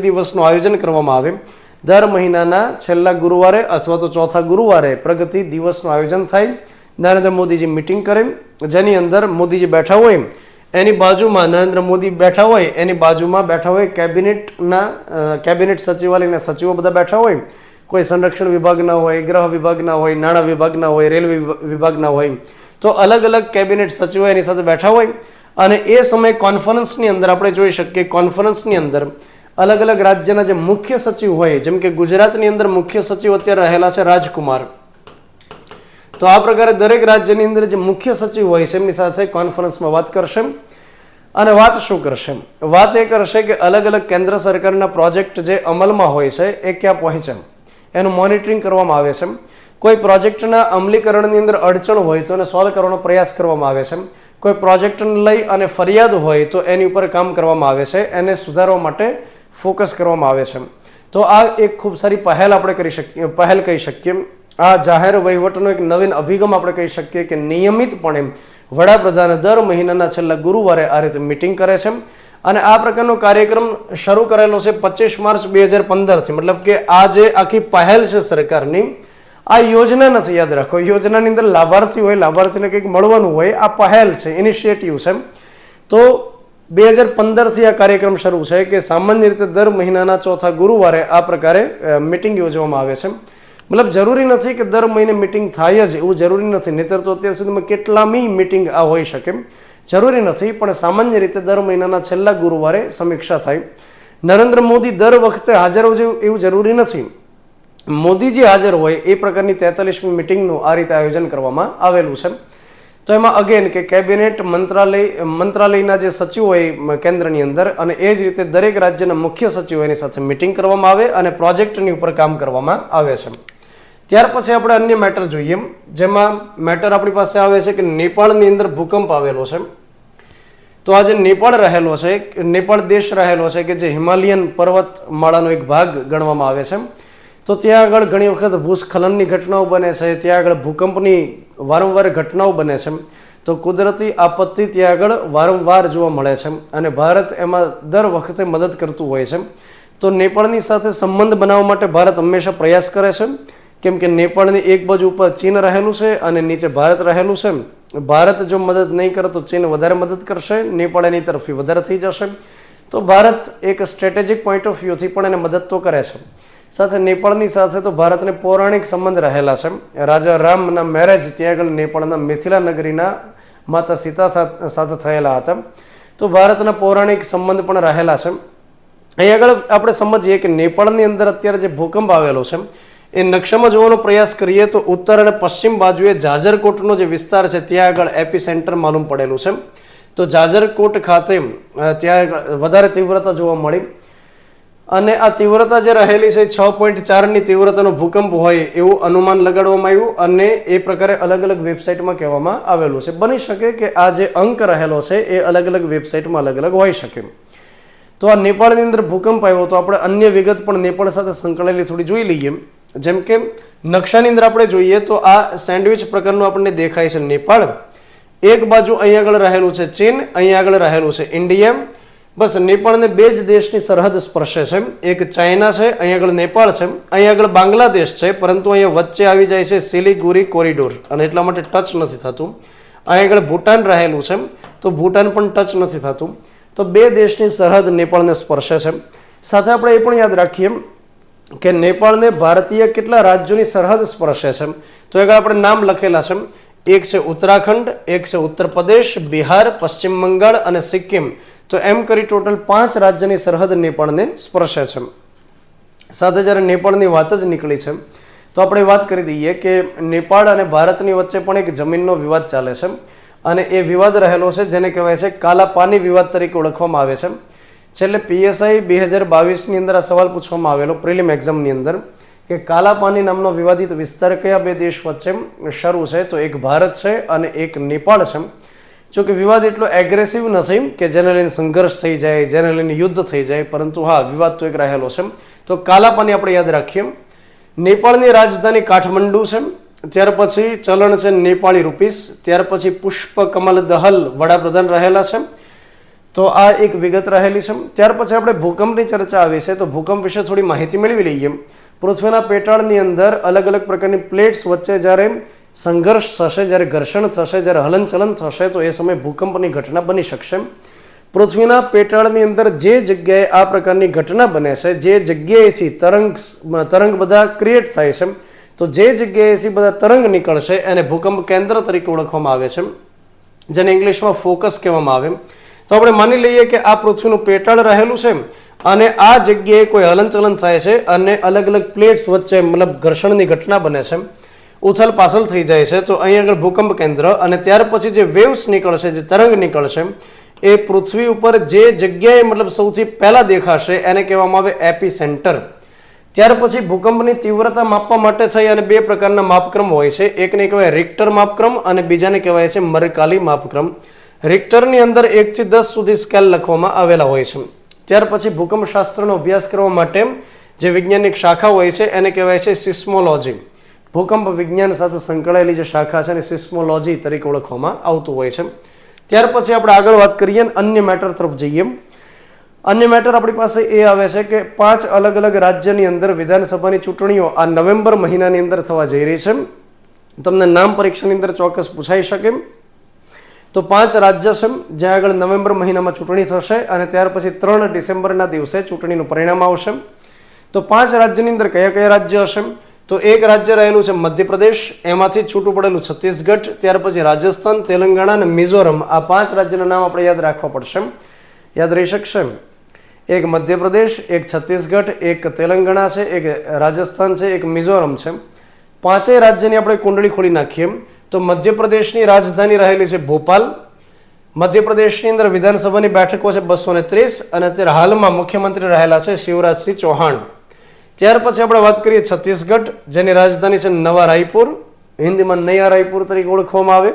દિવસનું આયોજન કરવામાં આવે. દર મહિનાના છેલ્લા ગુરુવારે અથવા તો ચોથા ગુરુવારે પ્રગતિ દિવસનું આયોજન થાય. નરેન્દ્ર મોદીજી મિટિંગ કરે, જેની અંદર મોદીજી બેઠા હોય, એની બાજુમાં નરેન્દ્ર મોદી બેઠા હોય, એની બાજુમાં બેઠા હોય કેબિનેટ સચિવાલયના સચિવો બધા બેઠા હોય. કોઈ સંરક્ષણ વિભાગના હોય, ગૃહ વિભાગના હોય, નાણાં વિભાગના હોય, રેલવે વિભાગના હોય. તો અલગ અલગ કેબિનેટ સચિવો એની સાથે બેઠા હોય અને એ સમયે કોન્ફરન્સની અંદર આપણે જોઈ શકીએ, કોન્ફરન્સની અંદર અલગ અલગ રાજ્યના જે મુખ્ય સચિવ હોય, જેમ કે ગુજરાતની અંદર મુખ્ય સચિવ અત્યારે રહેલા છે રાજકુમાર, તો આ પ્રકારે દરેક રાજ્યની અંદર જે મુખ્ય સચિવ હોય છે એમની સાથે કોન્ફરન્સમાં વાત કરશે. અને વાત શું કરશે? વાત એ કરશે કે અલગ અલગ કેન્દ્ર સરકારના પ્રોજેક્ટ જે અમલમાં હોય છે એ ક્યાં પહોંચે, એનું મોનિટરિંગ કરવામાં આવે છે. કોઈ પ્રોજેક્ટના અમલીકરણની અંદર અડચણ હોય તો એને સોલ્વ કરવાનો પ્રયાસ કરવામાં આવે છે. કોઈ પ્રોજેક્ટને લઈ અને ફરિયાદ હોય તો એની ઉપર કામ કરવામાં આવે છે, એને સુધારવા માટે ફોકસ કરવામાં આવે છે. તો આ એક ખૂબ સારી પહેલ આપણે કરી શકીએ, પહેલ કહી શકીએ. આ જાહેર વહીવટનો એક નવીન અભિગમ આપણે કહી શકીએ કે નિયમિતપણે વડાપ્રધાન દર મહિનાના છેલ્લા ગુરુવારે આ રીતે મિટિંગ કરે છે. અને આ પ્રકારનો કાર્યક્રમ શરૂ કરેલો છે 25 માર્ચ 2015 મતલબ કે આ જે આખી પહેલ છે સરકારની, આ યોજના નથી, યાદ રાખો. યોજનાની અંદર લાભાર્થી હોય, લાભાર્થીને કંઈક મળવાનું હોય. આ પહેલ છે, ઇનિશિયેટિવ છે. તો 2015થી આ કાર્યક્રમ શરૂ છે કે સામાન્ય રીતે દર મહિનાના ચોથા ગુરુવારે આ પ્રકારે મિટિંગ યોજવામાં આવે છે. મતલબ જરૂરી નથી કે દર મહિને મિટિંગ થાય જ, એવું જરૂરી નથી. નહીંતર તો અત્યાર સુધીમાં કેટલામી મિટિંગ આ હોઈ શકે, જરૂરી નથી. પણ સામાન્ય રીતે દર મહિનાના છેલ્લા ગુરુવારે સમીક્ષા થાય. નરેન્દ્ર મોદી દર વખતે હાજર હોય એવું જરૂરી નથી. મોદીજી હાજર હોય એ પ્રકારની 43મી મિટિંગનું આ રીતે આયોજન કરવામાં આવેલું છે. તો એમાં અગેન કે કેબિનેટ મંત્રાલયના જે સચિવ હોય કેન્દ્રની અંદર, અને એ જ રીતે દરેક રાજ્યના મુખ્ય સચિવો એની સાથે મિટિંગ કરવામાં આવે અને પ્રોજેક્ટની ઉપર કામ કરવામાં આવે છે. ત્યાર પછી આપણે અન્ય મેટર જોઈએ, જેમાં મેટર આપણી પાસે આવે છે કે નેપાળની અંદર ભૂકંપ આવેલો છે. તો આ જે નેપાળ રહેલો છે, નેપાળ દેશ રહેલો છે કે જે હિમાલયન પર્વતમાળાનો એક ભાગ ગણવામાં આવે છે. તો ત્યાં આગળ ઘણી વખત ભૂસ્ખલનની ઘટનાઓ બને છે, ત્યાં આગળ ભૂકંપની વારંવાર ઘટનાઓ બને છે. તો કુદરતી આપત્તિ ત્યાં આગળ વારંવાર જોવા મળે છે અને ભારત એમાં દર વખતે મદદ કરતું હોય છે. તો નેપાળની સાથે સંબંધ બનાવવા માટે ભારત હંમેશા પ્રયાસ કરે છે, કેમ કે નેપાળની એક બાજુ ઉપર ચીન રહેલું છે અને નીચે ભારત રહેલું છે. ભારત જો મદદ નહીં કરે તો ચીન વધારે મદદ કરશે, નેપાળ એની તરફથી વધારે થઈ જશે. તો ભારત એક સ્ટ્રેટેજિક પોઈન્ટ ઓફ વ્યૂથી પણ એને મદદ તો કરે છે. સાથે નેપાળની સાથે તો ભારતને પૌરાણિક સંબંધ રહેલા છે. રાજા રામના મેરેજ ત્યાં આગળ નેપાળના મિથિલા નગરીના માતા સીતા સાથે થયેલા હતા. તો ભારતના પૌરાણિક સંબંધ પણ રહેલા છે. અહીં આગળ આપણે સમજીએ કે નેપાળની અંદર અત્યારે જે ભૂકંપ આવેલો છે એ નકશામાં જોવાનો પ્રયાસ કરીએ તો ઉત્તર અને પશ્ચિમ બાજુએ જાજરકોટનો જે વિસ્તાર છે ત્યાં આગળ એપી સેન્ટર માલુમ પડેલું છે. તો જાજરકોટ ખાતે ત્યાં વધારે તીવ્રતા જોવા મળી અને આ તીવ્રતા જે રહેલી છે 6.4ની તીવ્રતાનો ભૂકંપ હોય એવું અનુમાન લગાડવામાં આવ્યું અને એ પ્રકારે અલગ અલગ વેબસાઇટમાં કહેવામાં આવેલું છે. બની શકે કે આ જે અંક રહેલો છે એ અલગ અલગ વેબસાઇટમાં અલગ અલગ હોઈ શકે. તો આ નેપાળની અંદર ભૂકંપ આવ્યો તો આપણે અન્ય વિગત પણ નેપાળ સાથે સંકળાયેલી થોડી જોઈ લઈએ. જેમ કે નકશાની અંદર આપણે જોઈએ તો આ સેન્ડવિચ પ્રકારનું આપણને દેખાય છે નેપાળ. એક બાજુ અહીં આગળ રહેલું છે ચીન, અહીં આગળ રહેલું છે ઇન્ડિયા. બસ નેપાળને બે જ દેશની સરહદ સ્પર્શે છે, એક ચાઇના છે, અહીં આગળ નેપાળ છે, અહીં આગળ બાંગ્લાદેશ છે, પરંતુ અહીંયા વચ્ચે આવી જાય છે સિલિગુરી કોરિડોર અને એટલા માટે ટચ નથી થતું. અહીં આગળ ભૂટાન રહેલું છે તો ભૂટાન પણ ટચ નથી થતું. તો બે દેશની સરહદ નેપાળને સ્પર્શે છે. સાથે આપણે એ પણ યાદ રાખીએ કે નેપાળને ભારતીય કેટલા રાજ્યોની સરહદ સ્પર્શે છે. તો આગળ આપણે નામ લખેલા છે. એક છે ઉત્તરાખંડ, એક છે ઉત્તર પ્રદેશ, બિહાર, પશ્ચિમ બંગાળ અને સિક્કિમ. તો એમ કરી ટોટલ 5 રાજ્યની સરહદ નેપાળને સ્પર્શે છે. સાથે જ્યારે નેપાળની વાત જ નીકળી છે તો આપણે વાત કરી દઈએ કે નેપાળ અને ભારતની વચ્ચે પણ એક જમીનનો વિવાદ ચાલે છે અને એ વિવાદ રહેલો છે જેને કહેવાય છે કાલા પાની વિવાદ તરીકે ઓળખવામાં આવે છે. છેલ્લે PSI 2022ની અંદર આ સવાલ પૂછવામાં આવેલો પ્રિલિમ એક્ઝામની અંદર કે કાલા પાની નામનો વિવાદિત વિસ્તાર કયા બે દેશ વચ્ચે શરૂ છે? તો એક ભારત છે અને એક નેપાળ છે. જો કે વિવાદ એટલો એગ્રેસિવ નથી કે જેને લઈને સંઘર્ષ થઈ જાય, જેને લઈને યુદ્ધ થઈ જાય, પરંતુ હા વિવાદ તો એક રહેલો છે. તો કાલા પાની આપણે યાદ રાખીએ. નેપાળની રાજધાની કાઠમંડુ છે, ત્યાર પછી ચલણ છે નેપાળી રૂપીસ, ત્યાર પછી પુષ્પ કમલ દહલ વડાપ્રધાન રહેલા છે. તો આ એક વિગત રહેલી છે. ત્યાર પછી આપણે ભૂકંપની ચર્ચા આવી છે તો ભૂકંપ વિશે થોડી માહિતી મેળવી લઈએ. પૃથ્વીના પેટાળની અંદર અલગ અલગ પ્રકારની પ્લેટ્સ વચ્ચે જ્યારે સંઘર્ષ થશે, જ્યારે ઘર્ષણ થશે, જ્યારે હલનચલન થશે તો એ સમયે ભૂકંપની ઘટના બની શકશે. પૃથ્વીના પેટાળની અંદર જે જગ્યાએ આ પ્રકારની ઘટના બને છે, જે જગ્યાએથી તરંગ બધા ક્રિએટ થાય છે, તો જે જગ્યાએથી બધા તરંગ નીકળશે એને ભૂકંપ કેન્દ્ર તરીકે ઓળખવામાં આવે છે, જેને ઇંગ્લિશમાં ફોકસ કહેવામાં આવે. તો આપણે માની લઈએ કે આ પૃથ્વીનું પેટાળ રહેલું છે અને આ જગ્યાએ કોઈ હલનચલન થાય છે અને અલગ અલગ પ્લેટ્સ વચ્ચે મતલબ ઘર્ષણની ઘટના બને છે, ઉથલ પાછલ થઈ જાય છે, તો અહીં આગળ ભૂકંપ કેન્દ્ર. અને ત્યાર પછી જે વેવ્સ નીકળશે, જે તરંગ નીકળશે, એ પૃથ્વી ઉપર જે જગ્યાએ મતલબ સૌથી પહેલા દેખાશે એને કહેવામાં આવે એપી સેન્ટર. ત્યાર પછી ભૂકંપની તીવ્રતા માપવા માટે થઈ અને બે પ્રકારના માપક્રમ હોય છે. એકને કહેવાય રિક્ટર માપક્રમ અને બીજાને કહેવાય છે મરકાલી માપક્રમ. રિક્ટરની અંદર 1 થી 10 સુધી સ્કેલ લખવામાં આવેલા હોય છે. ત્યાર પછી ભૂકંપ શાસ્ત્રનો અભ્યાસ કરવા માટે જે વૈજ્ઞાનિક શાખા હોય છે એને કહેવાય છે સિસ્મોલોજી. ભૂકંપ વિજ્ઞાન સાથે સંકળાયેલી જે શાખા છે એને સિસ્મોલોજી તરીકે ઓળખવામાં આવતું હોય છે. ત્યાર પછી આપણે આગળ વાત કરીએ અન્ય મેટર તરફ જઈએ. અન્ય મેટર આપણી પાસે એ આવે છે કે 5 અલગ અલગ રાજ્યની અંદર વિધાનસભાની ચૂંટણીઓ આ નવેમ્બર મહિનાની અંદર થવા જઈ રહી છે. તમને નામ પરીક્ષાની અંદર ચોક્કસ પૂછાઈ શકે. તો 5 રાજ્ય છે જ્યાં આગળ નવેમ્બર મહિનામાં ચૂંટણી થશે અને ત્યાર પછી 3 ડિસેમ્બરના દિવસે ચૂંટણીનું પરિણામ આવશે. તો 5 રાજ્યની અંદર કયા કયા રાજ્ય હશે? તો એક રાજ્ય રહેલું છે મધ્યપ્રદેશ, એમાંથી છૂટું પડેલું છત્તીસગઢ, ત્યાર પછી રાજસ્થાન, તેલંગાણા અને મિઝોરમ. આ 5 રાજ્યના નામ આપણે યાદ રાખવા પડશે. યાદ રહી શકશે? એક મધ્યપ્રદેશ, એક છત્તીસગઢ, એક તેલંગાણા છે, એક રાજસ્થાન છે, એક મિઝોરમ છે. 5 રાજ્યની આપણે કુંડળી ખોલી નાખીએ તો મધ્યપ્રદેશની રાજધાની રહેલી છે ભોપાલ. મધ્યપ્રદેશની અંદર વિધાનસભાની બેઠકો છે 230 અને અત્યારે હાલમાં મુખ્યમંત્રી રહેલા છે શિવરાજસિંહ ચૌહાણ. ત્યાર પછી આપણે વાત કરીએ છત્તીસગઢ, જેની રાજધાની છે નવા રાયપુર, હિન્દીમાં નયા રાયપુર તરીકે ઓળખવામાં આવે.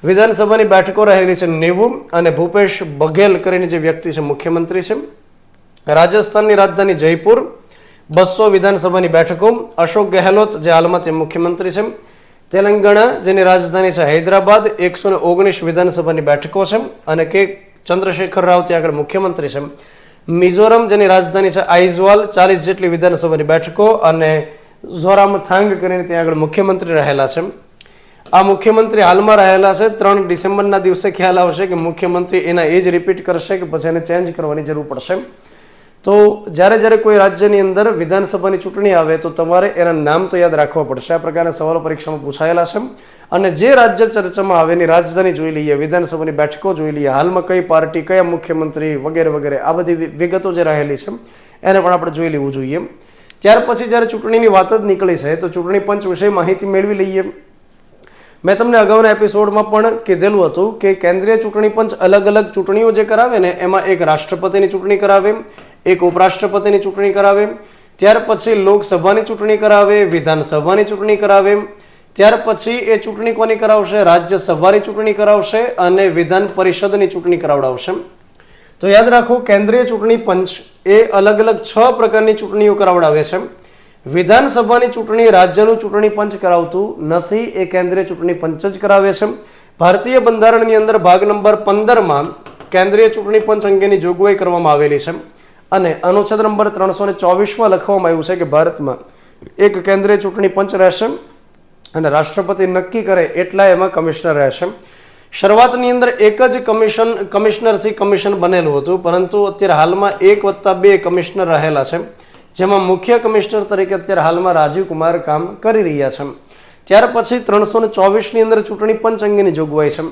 વિધાનસભાની બેઠકો રહેલી છે 90 અને ભૂપેશ બઘેલ કરીને જે વ્યક્તિ છે મુખ્યમંત્રી છે. રાજસ્થાનની રાજધાની જયપુર, 200 વિધાનસભાની બેઠકો. અશોક ગેહલોત જે હાલમાં તે મુખ્યમંત્રી છે. તેલંગાણા જેની રાજધાની છે હૈદરાબાદ, 119 વિધાનસભાની બેઠકો છે અને કે ચંદ્રશેખર રાવ ત્યાં આગળ મુખ્યમંત્રી છે. મિઝોરમ જેની રાજધાની છે આઇઝવાલ, 40 જેટલી વિધાનસભાની બેઠકો અને ઝોરામથાંગ કરીને ત્યાં આગળ મુખ્યમંત્રી રહેલા છે. આ મુખ્યમંત્રી હાલમાં રહેલા છે. 3 ડિસેમ્બરના દિવસે ખ્યાલ આવશે કે મુખ્યમંત્રી એના એ જ રિપીટ કરશે કે પછી એને ચેન્જ કરવાની જરૂર પડશે. તો જ્યારે કોઈ રાજ્યની અંદર વિધાનસભાની ચૂંટણી આવે તો તમારે એના નામ તો યાદ રાખવા પડશે. આ પ્રકારના સવાલો પરીક્ષામાં પૂછાયેલા છે. અને જે રાજ્ય ચર્ચામાં આવે એની રાજધાની જોઈ લઈએ, વિધાનસભાની બેઠકો જોઈ લઈએ, હાલમાં કઈ પાર્ટી, કયા મુખ્યમંત્રી વગેરે વગેરે આ બધી વિગતો જે રહેલી છે એને પણ આપણે જોઈ લેવું જોઈએ. ત્યાર પછી જ્યારે ચૂંટણીની વાત જ નીકળી છે તો ચૂંટણી પંચ વિશે માહિતી મેળવી લઈએ. મેં તમને અગાઉના એપિસોડમાં પણ કીધેલું હતું કે કેન્દ્રીય ચૂંટણી પંચ અલગ અલગ ચૂંટણીઓ જે કરાવે ને એમાં એક રાષ્ટ્રપતિની ચૂંટણી કરાવે, એક ઉપરાષ્ટ્રપતિની ચૂંટણી કરાવે, ત્યાર પછી લોકસભાની ચૂંટણી કરાવે, વિધાનસભાની ચૂંટણી કરાવે, ત્યાર પછી એ ચૂંટણી કોની કરાવશે? રાજ્યસભાની ચૂંટણી કરાવશે અને વિધાન પરિષદની ચૂંટણી કરાવડાવશે. તો યાદ રાખો, કેન્દ્રીય ચૂંટણી પંચ એ અલગ અલગ 6 પ્રકારની ચૂંટણીઓ કરાવડાવે છે. વિધાનસભાની ચૂંટણી રાજ્યનું ચૂંટણી પંચ કરાવતું નથી, એ કેન્દ્રીય ચૂંટણી પંચ જ કરાવે છે. ભારતીય બંધારણની અંદર ભાગ નંબર 15માં કેન્દ્રીય ચૂંટણી પંચ અંગેની જોગવાઈ કરવામાં આવેલી છે અને અનુચ્છેદ નંબર 324માં લખવામાં આવ્યું છે કે ભારતમાં એક કેન્દ્રીય ચૂંટણી પંચ રહેશે અને રાષ્ટ્રપતિ નક્કી કરે એટલા એમાં કમિશનર રહેશે. શરૂઆતની અંદર એક જ કમિશનરથી કમિશન બનેલું હતું, પરંતુ અત્યારે હાલમાં 1+2 કમિશનર રહેલા છે, જેમાં મુખ્ય કમિશનર તરીકે અત્યારે હાલમાં રાજીવ કુમાર કામ કરી રહ્યા છે. ત્યાર પછી 324ની અંદર ચૂંટણી પંચ અંગેની જોગવાઈ છે.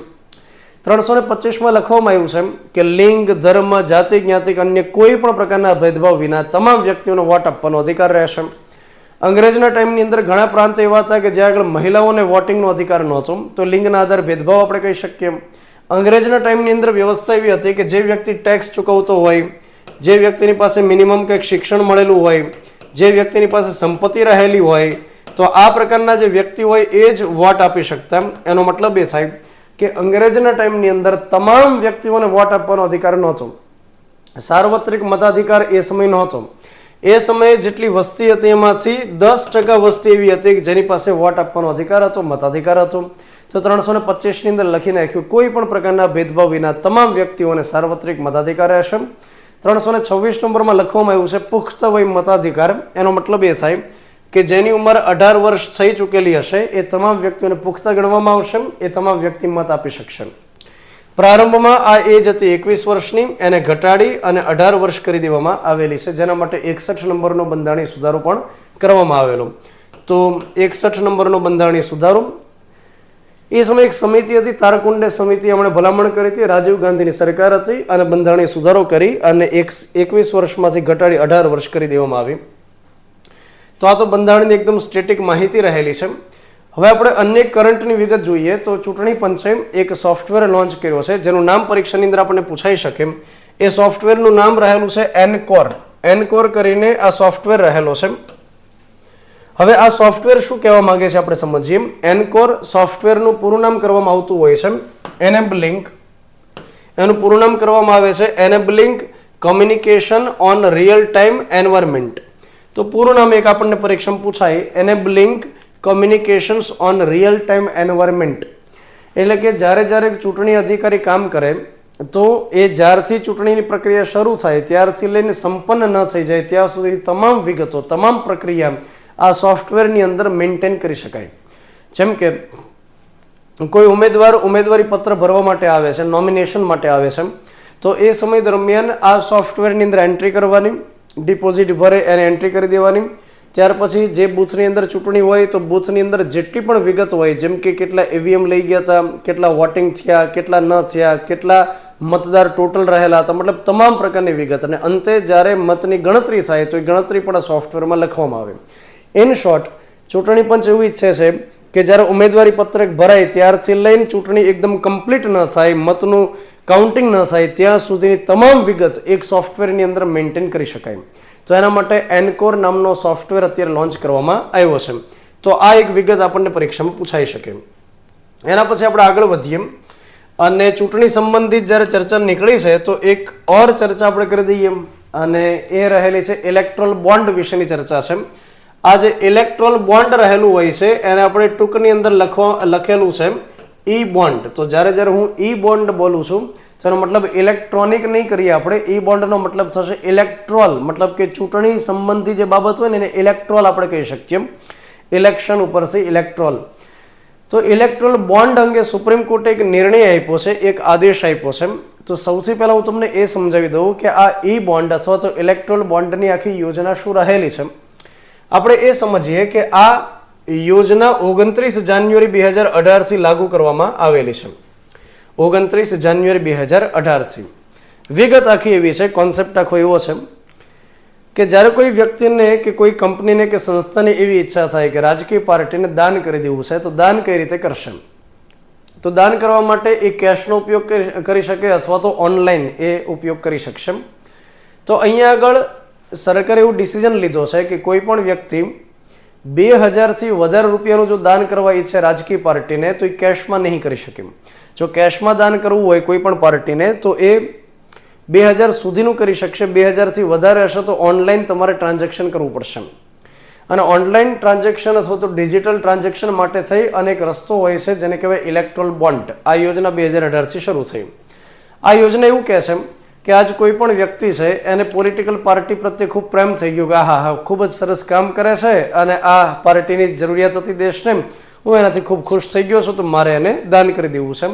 325માં લખવામાં આવ્યું છે કે લિંગ, ધર્મ, જાતિ, જ્ઞાતિ અન્ય કોઈ પણ પ્રકારના ભેદભાવ વિના તમામ વ્યક્તિઓને વોટ આપવાનો અધિકાર રહેશે. અંગ્રેજના ટાઈમની અંદર ઘણા પ્રાંત એવા હતા કે જ્યાં આગળ મહિલાઓને વોટિંગનો અધિકાર નહોતો, તો લિંગના આધારે ભેદભાવ આપણે કહી શકીએ. અંગ્રેજના ટાઈમની અંદર વ્યવસ્થા એવી હતી કે જે વ્યક્તિ ટેક્સ ચૂકવતો હોય, જે વ્યક્તિની પાસે મિનિમમ કંઈક શિક્ષણ મળેલું હોય, જે વ્યક્તિની પાસે સંપત્તિ રહેલી હોય, તો આ પ્રકારના જે વ્યક્તિ હોય એ જ વોટ આપી શકતા. એનો મતલબ એ થાય કે અંગ્રેજના ટાઈમની અંદર તમામ વ્યક્તિઓને વોટ આપવાનો અધિકાર નહોતો. સાર્વત્રિક મતાધિકાર એ સમય નહોતો. એ સમયે જેટલી વસ્તી હતી એમાંથી 10% વસ્તી એવી હતી કે જેની પાસે વોટ આપવાનો અધિકાર હતો, મતાધિકાર હતો. તો 325ની અંદર લખી નાખ્યું કોઈ પણ પ્રકારના ભેદભાવ વિના તમામ વ્યક્તિઓને સાર્વત્રિક મતાધિકાર રહેશે. 326 નંબરમાં લખવામાં આવ્યું છે પુખ્ત વય મતાધિકાર. એનો મતલબ એ થાય કે જેની ઉંમર 18 વર્ષ થઈ ચૂકેલી હશે એ તમામ વ્યક્તિઓને પુખ્ત ગણવામાં આવશે, એ તમામ વ્યક્તિ મત આપી શકશે. પ્રારંભમાં આ એજ હતી 21 વર્ષની, એને ઘટાડી અને 18 વર્ષ કરી દેવામાં આવેલી છે, જેના માટે 61 નંબરનો બંધારણીય સુધારો પણ કરવામાં આવેલો. તો 61 નંબરનો બંધારણીય સુધારો એ સમયે એક સમિતિ હતી, તારકુંડે સમિતિ, એમણે ભલામણ કરી હતી. રાજીવ ગાંધીની સરકાર હતી અને બંધારણીય સુધારો કરી અને 21 વર્ષમાંથી ઘટાડી 18 વર્ષ કરી દેવામાં આવી. તો આ તો બંધારણની એકદમ સ્ટેટિક માહિતી રહેલી છે. હવે આપણે અન્ય કરંટની વિગત જોઈએ તો ચૂંટણી પંચે એક સોફ્ટવેર લોન્ચ કર્યો છે જેનું નામ પરીક્ષાની અંદર આપણને પૂછાઈ શકે. એ સોફ્ટવેરનું નામ રહેલું છે એનકોર. એનકોર કરીને આ સોફ્ટવેર રહેલો છે. હવે આ સોફ્ટવેર શું કહેવા માંગે છે આપણે સમજીએ. એનકોર સોફ્ટવેરનું પૂરું નામ કરવામાં આવતું હોય છે એનેબલિંગ. એનું પૂરું નામ કરવામાં આવે છે enabling communication on real time environment. તો પૂરું નામ એક આપણને પરીક્ષામાં પૂછાય, enabling communications on real time environment. એટલે કે જ્યારે ચૂંટણી અધિકારી કામ કરે તો એ જ્યારથી ચૂંટણીની પ્રક્રિયા શરૂ થાય ત્યારથી લઈને સંપન્ન ન થઈ જાય ત્યાં સુધી તમામ વિગતો, તમામ પ્રક્રિયા આ સોફ્ટવેરની અંદર મેન્ટેન કરી શકાય. જેમ કે કોઈ ઉમેદવાર ઉમેદવારી પત્ર ભરવા માટે આવે છે, નોમિનેશન માટે આવે છે, તો એ સમય દરમિયાન આ સોફ્ટવેરની અંદર એન્ટ્રી કરવાની, ડિપોઝિટ ભરે એને એન્ટ્રી કરી દેવાની. ત્યાર પછી જે બૂથની અંદર ચૂંટણી હોય તો બૂથની અંદર જેટલી પણ વિગત હોય, જેમ કે કેટલા EVM લઈ ગયા હતા, કેટલા વોટિંગ થયા, કેટલા ન થયા, કેટલા મતદાર ટોટલ રહેલા હતા, મતલબ તમામ પ્રકારની વિગત. અને અંતે જ્યારે મતની ગણતરી થાય તો એ ગણતરી પણ આ સોફ્ટવેરમાં લખવામાં આવે. ઇન શોર્ટ, ચૂંટણી પંચ એવું ઈચ્છે છે કે જ્યારે ઉમેદવારી પત્રક ભરાય ત્યારથી લઈને ચૂંટણી એકદમ કમ્પ્લીટ ન થાય, મતનું કાઉન્ટિંગ ન થાય ત્યાં સુધીની તમામ વિગત એક સોફ્ટવેરની અંદર મેન્ટેન કરી શકાય. તો એના માટે એનકોર નામનો સોફ્ટવેર અત્યારે લોન્ચ કરવામાં આવ્યો છે. તો આ એક વિગત આપણને પરીક્ષામાં પૂછાઈ શકે. એના પછી આપણે આગળ વધીએ અને ચૂંટણી સંબંધિત જ્યારે ચર્ચા નીકળી છે તો એક ઓર ચર્ચા આપણે કરી દઈએ અને એ રહેલી છે ઇલેક્ટ્રોલ બોન્ડ વિશેની ચર્ચા છે. આ જે ઇલેક્ટ્રોલ બોન્ડ રહેલું હોય છે એને આપણે ટૂંકની અંદર લખેલું છે ઈ બોન્ડ. તો જ્યારે હું ઈ બોન્ડ બોલું છું તો એનો મતલબ ઇલેક્ટ્રોનિક નહીં કરીએ આપણે. ઈ બોન્ડનો મતલબ થશે ઇલેક્ટ્રોલ, મતલબ કે ચૂંટણી સંબંધી જે બાબત હોય ને એને ઇલેક્ટ્રોલ આપણે કહી શકીએ. ઇલેક્શન ઉપરથી ઇલેક્ટ્રોલ. તો ઇલેક્ટ્રોલ બોન્ડ અંગે સુપ્રીમ કોર્ટે એક નિર્ણય આપ્યો છે, એક આદેશ આપ્યો છે. તો સૌથી પહેલા હું તમને એ સમજાવી દઉં કે આ ઈ બોન્ડ અથવા તો ઇલેક્ટ્રોલ બોન્ડની આખી યોજના શું રહેલી છે. આપણે એ સમજીએ કે આ યોજના 29 જાન્યુઆરી 2018 લાગુ કરવામાં આવેલી છે. 29 જાન્યુઆરી 2018. વિગત આખી એવી છે, કોન્સેપ્ટ આખો એવો છે કે જ્યારે કોઈ વ્યક્તિને કે કોઈ કંપનીને કે સંસ્થાને એવી ઈચ્છા થાય કે રાજકીય પાર્ટીને દાન કરી દેવું છે તો દાન કઈ રીતે કરશે. તો દાન કરવા માટે એ કેશનો ઉપયોગ કરી શકે અથવા તો ઓનલાઈન એ ઉપયોગ કરી શકશે. તો અહીંયા આગળ સરકારે એવું ડિસિઝન લીધો છે કે કોઈ પણ વ્યક્તિ 2000થી વધારે રૂપિયાનું જો દાન કરવા ઈચ્છે રાજકીય પાર્ટીને તો એ કેશમાં નહીં કરી શકે. જો કેશમાં દાન કરવું હોય કોઈ પણ પાર્ટીને તો એ 2000 સુધીનું કરી શકશે. 2000થી વધારે હશે તો ઓનલાઈન તમારે ટ્રાન્ઝેક્શન કરવું પડશે. અને ઓનલાઈન ટ્રાન્ઝેક્શન અથવા તો ડિજિટલ ટ્રાન્ઝેક્શન માટે થઈ અને એક રસ્તો હોય છે જેને કહેવાય ઇલેક્ટ્રોલ બોન્ડ. આ યોજના 2018થી શરૂ થઈ. આ યોજના એવું કહે છે કે આજ કોઈ પણ વ્યક્તિ છે એને પોલિટિકલ પાર્ટી પ્રત્યે ખૂબ પ્રેમ થઈ ગયો કે હા ખૂબ જ સરસ કામ કરે છે અને આ પાર્ટીની જરૂરિયાત હતી દેશને, હું એનાથી ખૂબ ખુશ થઈ ગયો છું તો મારે એને દાન કરી દેવું છે.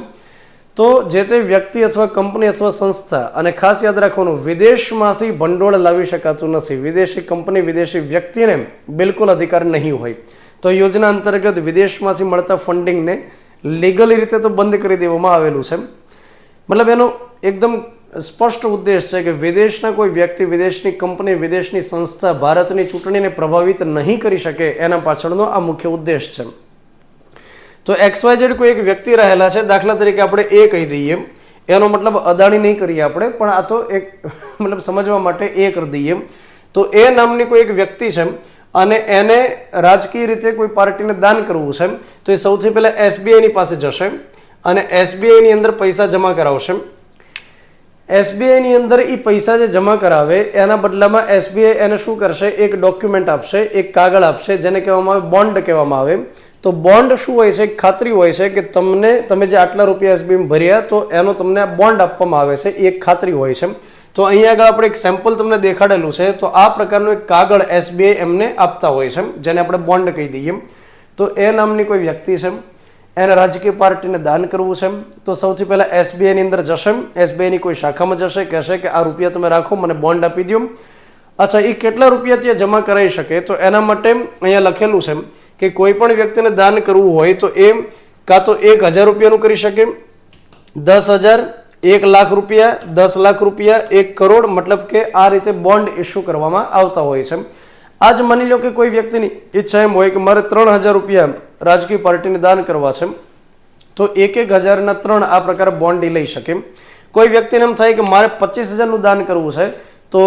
તો જે તે વ્યક્તિ અથવા કંપની અથવા સંસ્થા, અને ખાસ યાદ રાખવાનું વિદેશમાંથી ભંડોળ લાવી શકાતું નથી. વિદેશી કંપની, વિદેશી વ્યક્તિને બિલકુલ અધિકાર નહીં હોય. તો યોજના અંતર્ગત વિદેશમાંથી મળતા ફંડિંગને લીગલી રીતે તો બંધ કરી દેવામાં આવેલું છે. મતલબ એનો એકદમ સ્પષ્ટ ઉદ્દેશ છે કે વિદેશના કોઈ વ્યક્તિ, વિદેશની કંપની, વિદેશની સંસ્થા ભારતની ચૂંટણીને પ્રભાવિત નહીં કરી શકે એના પાછળનો આ મુખ્ય ઉદ્દેશ છે. તો XYZ કોઈ એક વ્યક્તિ રહેલા છે, દાખલા તરીકે આપણે એ કહી દઈએ, એનો મતલબ અદાણી નહીં કરીએ આપણે, પણ આ તો એક મતલબ સમજવા માટે એ કરી દઈએ. તો એ નામની કોઈ એક વ્યક્તિ છે અને એને રાજકીય રીતે કોઈ પાર્ટીને દાન કરવું છે તો એ સૌથી પહેલા SBIની પાસે જશે અને SBIની અંદર પૈસા જમા કરાવશે. SBIની અંદર એ પૈસા જે જમા કરાવે એના બદલામાં SBI એને શું કરશે, એક ડોક્યુમેન્ટ આપશે, એક કાગળ આપશે જેને કહેવામાં આવે બોન્ડ કહેવામાં આવે. તો બોન્ડ શું હોય છે, ખાતરી હોય છે કે તમે જે આટલા રૂપિયા SBI ભર્યા તો એનો તમને બોન્ડ આપવામાં આવે છે, એ એક ખાતરી હોય છે. તો અહીંયા આગળ આપણે એક સેમ્પલ તમને દેખાડેલું છે. તો આ પ્રકારનું એક કાગળ SBI એમને આપતા હોય છે જેને આપણે બોન્ડ કહી દઈએ. તો એ નામની કોઈ વ્યક્તિ છે, એને રાજકીય પાર્ટીને દાન કરવું છે તો સૌથી પહેલા SBIની અંદર જશે, SBIની કોઈ શાખામાં જશે, કહેશે કે આ રૂપિયા તમે રાખો, મને બોન્ડ આપી દો. અચ્છા, એ કેટલા રૂપિયા ત્યાં જમા કરાવી શકે? તો એના માટે અહીંયા લખેલું છે કે કોઈ પણ વ્યક્તિને દાન કરવું હોય તો એ કાં તો 1000 રૂપિયાનું કરી શકે, 10,000, 1 લાખ રૂપિયા, 10 લાખ રૂપિયા, 1 કરોડ, મતલબ કે આ રીતે બોન્ડ ઇસ્યુ કરવામાં આવતા હોય છે. આજ માની લો કે કોઈ વ્યક્તિની ઈચ્છા એમ હોય કે મારે 3,000 રૂપિયા રાજકીય પાર્ટીને દાન કરવા છે, તો 1,000ના 3 આ પ્રકારે બોન્ડ લઈ શકે. કોઈ વ્યક્તિને એમ થાય કે મારે 25,000નું દાન કરવું છે, તો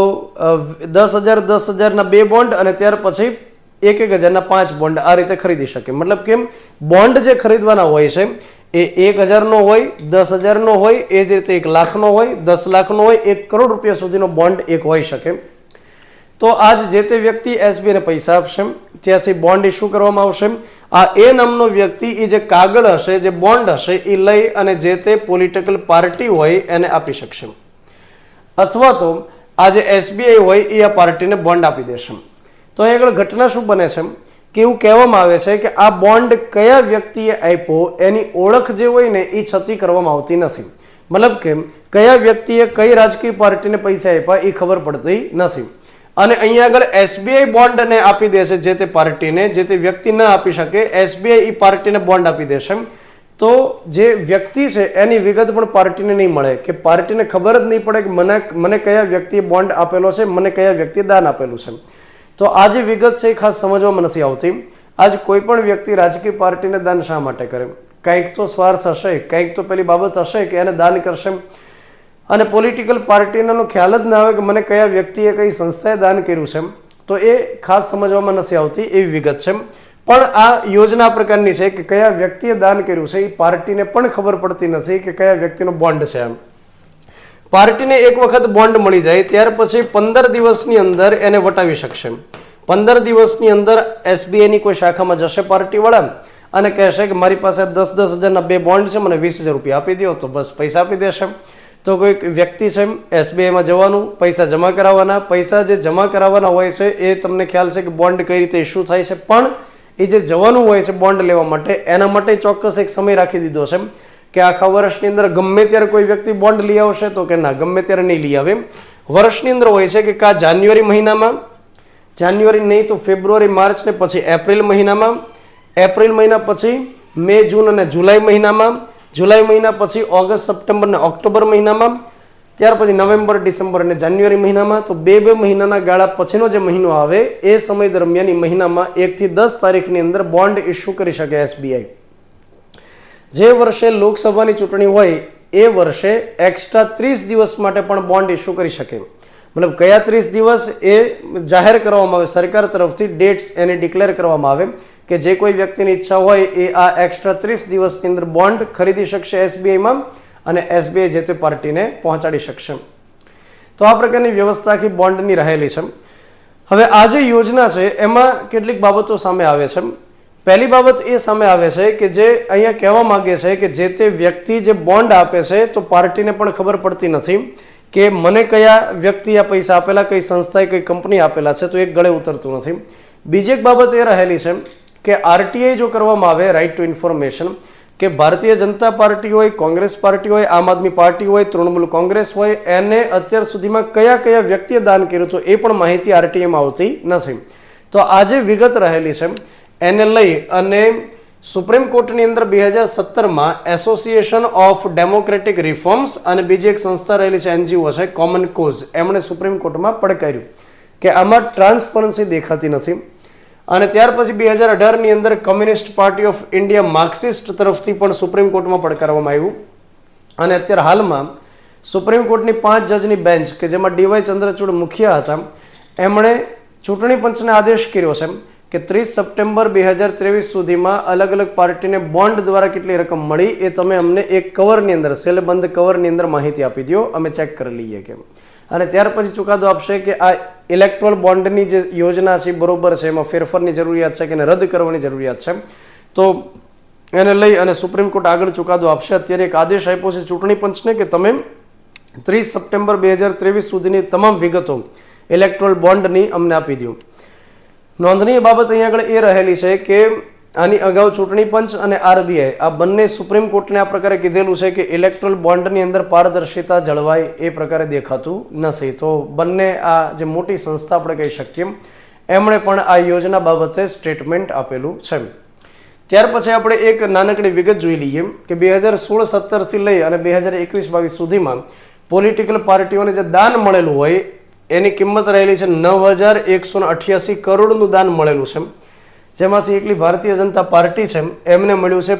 10,000, 10,000ના 2 બોન્ડ અને ત્યાર પછી 1,000ના 5 બોન્ડ આ રીતે ખરીદી શકે. મતલબ કે બોન્ડ જે ખરીદવાના હોય છે એ 1,000નો હોય, 10,000નો હોય, એ જ રીતે 1 લાખનો હોય, 10 લાખનો હોય, 1 કરોડ રૂપિયા સુધીનો બોન્ડ એક હોઈ શકે. તો આજ જે તે વ્યક્તિ એસબીઆઈને પૈસા આપશે, ત્યાંથી બોન્ડ ઇસ્યુ કરવામાં આવશે. આ એ નામનો વ્યક્તિ એ જે કાગળ હશે, જે બોન્ડ હશે, એ લઈ અને જે તે પોલિટિકલ પાર્ટી હોય એને આપી શકશે, અથવા તો આ જે એસબીઆઈ હોય એ આ પાર્ટીને બોન્ડ આપી દેશે. તો અહીં આગળ ઘટના શું બને છે કે એવું કહેવામાં આવે છે કે આ બોન્ડ કયા વ્યક્તિએ આપ્યો એની ઓળખ જે હોય ને એ છતી કરવામાં આવતી નથી. મતલબ કે કયા વ્યક્તિએ કઈ રાજકીય પાર્ટીને પૈસા આપ્યા એ ખબર પડતી નથી. અને અહીંયા આગળ એસબીઆઈ બોન્ડને આપી દેશે જે તે પાર્ટીને, જે તે વ્યક્તિ ન આપી શકે, એસબીઆઈ એ પાર્ટીને બોન્ડ આપી દેશે. તો જે વ્યક્તિ છે એની વિગત પણ પાર્ટીને નહીં મળે, કે પાર્ટીને ખબર જ નહીં પડે કે મને કયા વ્યક્તિએ બોન્ડ આપેલો છે, મને કયા વ્યક્તિએ દાન આપેલું છે. તો આ જે વિગત છે એ ખાસ સમજવામાં નથી આવતી. આજ કોઈ પણ વ્યક્તિ રાજકીય પાર્ટીને દાન શા માટે કરે? કંઈક તો સ્વાર્થ હશે, કંઈક તો પેલી બાબત હશે કે એને દાન કરશે. અને પોલિટિકલ પાર્ટીનો ખ્યાલ જ ના આવે કે મને કયા વ્યક્તિએ કઈ સંસ્થાએ દાન કર્યું છે, તો એ ખાસ સમજવામાં નથી આવતી એવી વિગત છે. પણ આ યોજના પ્રકારની છે કે કયા વ્યક્તિએ દાન કર્યું છે એ પાર્ટીને પણ ખબર પડતી નથી કે કયા વ્યક્તિનો બોન્ડ છે. એમ પાર્ટીને એક વખત બોન્ડ મળી જાય ત્યાર પછી 15 દિવસની અંદર એને વટાવી શકશે. 15 દિવસની અંદર એસબીઆઈની કોઈ શાખામાં જશે પાર્ટીવાળા અને કહેશે કે મારી પાસે 10,000ના 2 બોન્ડ છે, મને 20,000 રૂપિયા આપી દો, તો બસ પૈસા આપી દેશે. તો કોઈક વ્યક્તિ છે એસબીઆઈમાં જવાનું, પૈસા જમા કરાવવાના. પૈસા જે જમા કરાવવાના હોય છે એ તમને ખ્યાલ છે કે બોન્ડ કઈ રીતે ઇસ્યુ થાય છે, પણ એ જે જવાનું હોય છે બોન્ડ લેવા માટે એના માટે ચોક્કસ એક સમય રાખી દીધો છે કે આખા વર્ષની અંદર ગમે ત્યારે કોઈ વ્યક્તિ બોન્ડ લઈ આવશે, તો કે ના, ગમે ત્યારે નહીં લઈ આવે. વર્ષની અંદર હોય છે કે કા જાન્યુઆરી મહિનામાં, જાન્યુઆરી નહીં તો ફેબ્રુઆરી, માર્ચ ને પછી એપ્રિલ મહિનામાં, એપ્રિલ મહિના પછી મે, જૂન અને જુલાઈ મહિનામાં, જુલાઈ મહિના પછી ઓગસ્ટ, સપ્ટેમ્બર ને ઓક્ટોબર મહિનામાં, ત્યાર પછી નવેમ્બર, ડિસેમ્બર અને જાન્યુઆરી મહિનામાં. તો બે મહિનાના ગાળા પછીનો જે મહિનો આવે એ સમય દરમિયાન એ મહિનામાં 1 થી 10 તારીખની અંદર બોન્ડ ઇસ્યુ કરી શકે એસબીઆઈ. જે વર્ષે લોકસભાની ચૂંટણી હોય એ વર્ષે એક્સ્ટ્રા 30 દિવસ માટે પણ બોન્ડ ઇસ્યુ કરી શકે. મતલબ કયા 30 દિવસ એ જાહેર કરવામાં આવે, સરકાર તરફથી ડેટ્સ એને ડિક્લેર કરવામાં આવે કે જે કોઈ વ્યક્તિની ઈચ્છા હોય એ આ એક્સ્ટ્રા 30 દિવસની અંદર બોન્ડ ખરીદી શકશે એસબીઆઈમાં અને એસબીઆઈ જે તે પાર્ટીને પહોંચાડી શકશે. તો આ પ્રકારની વ્યવસ્થા આખી બોન્ડની રહેલી છે. હવે આ જે યોજના છે એમાં કેટલીક બાબતો સામે આવે છે. પહેલી બાબત એ સામે આવે છે કે જે અહીંયા કહેવા માંગે છે કે જે તે વ્યક્તિ જે બોન્ડ આપે છે તો પાર્ટીને પણ ખબર પડતી નથી કે મને કયા વ્યક્તિ આ પૈસા આપેલા, કઈ સંસ્થાએ, કઈ કંપની આપેલા છે, તો એક ગળે ઉતરતું નથી. બીજી એક બાબત એ રહેલી છે કે આરટીઆઈ જો કરવામાં આવે, રાઇટ ટુ ઇન્ફોર્મેશન, કે ભારતીય જનતા પાર્ટી હોય, કોંગ્રેસ પાર્ટી હોય, આમ આદમી પાર્ટી હોય, તૃણમૂલ કોંગ્રેસ હોય, એને અત્યાર સુધીમાં કયા કયા વ્યક્તિએ દાન કર્યું હતું એ પણ માહિતી આરટીઆઈમાં આવતી નથી. તો આ જે વિગત રહેલી છે એને લઈ અને સુપ્રીમ કોર્ટની અંદર 2017માં એસોસિએશન ઓફ ડેમોક્રેટિક રિફોર્મ્સ અને બીજી એક સંસ્થા રહેલી છે, એનજીઓ છે, કોમન કોઝ, એમણે સુપ્રીમ કોર્ટમાં પડકાર્યું કે આમાં ટ્રાન્સપરન્સી દેખાતી નથી. અને ત્યાર પછી 2018ની અંદર કમ્યુનિસ્ટ પાર્ટી ઓફ ઇન્ડિયા માર્ક્સિસ્ટ તરફથી પણ સુપ્રીમ કોર્ટમાં પડકારવામાં આવ્યું. અને અત્યારે હાલમાં સુપ્રીમ કોર્ટની 5 જજની બેન્ચ કે જેમાં ડીવાય ચંદ્રચૂડ મુખ્ય હતા, એમણે ચૂંટણી પંચને આદેશ કર્યો છે કે 30 સપ્ટેમ્બર 2023 સુધીમાં અલગ અલગ પાર્ટીને બોન્ડ દ્વારા કેટલી રકમ મળી એ તમે અમને એક કવરની અંદર, સેલબંધ કવરની અંદર માહિતી આપી દો, અમે ચેક કરી લઈએ કેમ. અને ત્યાર પછી ચુકાદો આપશે કે આ ઇલેક્ટ્રોલ બોન્ડની જે યોજના છે બરોબર છે, એમાં ફેરફારની જરૂરિયાત છે કે એને રદ કરવાની જરૂરિયાત છે. તો એને લઈ અને સુપ્રીમ કોર્ટ આગળ ચુકાદો આપશે. અત્યારે એક આદેશ આપ્યો છે ચૂંટણી પંચને કે તમે 30 સપ્ટેમ્બર 2023 સુધીની તમામ વિગતો ઇલેક્ટ્રોલ બોન્ડની અમને આપી દો. નોંધનીય બાબત અહીંયા આગળ એ રહેલી છે કે આની અગાઉ ચૂંટણી પંચ અને આરબીઆઈ આ બંને સુપ્રીમ કોર્ટને આ પ્રકારે કીધેલું છે કે ઇલેક્ટ્રોલ બોન્ડની અંદર પારદર્શિતા જળવાય એ પ્રકારે દેખાતું નથી. તો બંને આ જે મોટી સંસ્થા આપણે કહી શકીએ એમણે પણ આ યોજના બાબતે સ્ટેટમેન્ટ આપેલું છે. ત્યાર પછી આપણે એક નાનકડી વિગત જોઈ લઈએ કે 2016-17થી લઈ અને 2021-22 સુધીમાં પોલિટિકલ પાર્ટીઓને જે દાન મળેલું હોય એની કિંમત રહેલી છે 9,188 કરોડનું દાન મળેલું છે, જેમાંથી એકલી ભારતીય જનતા પાર્ટી છે એમને મળ્યું છે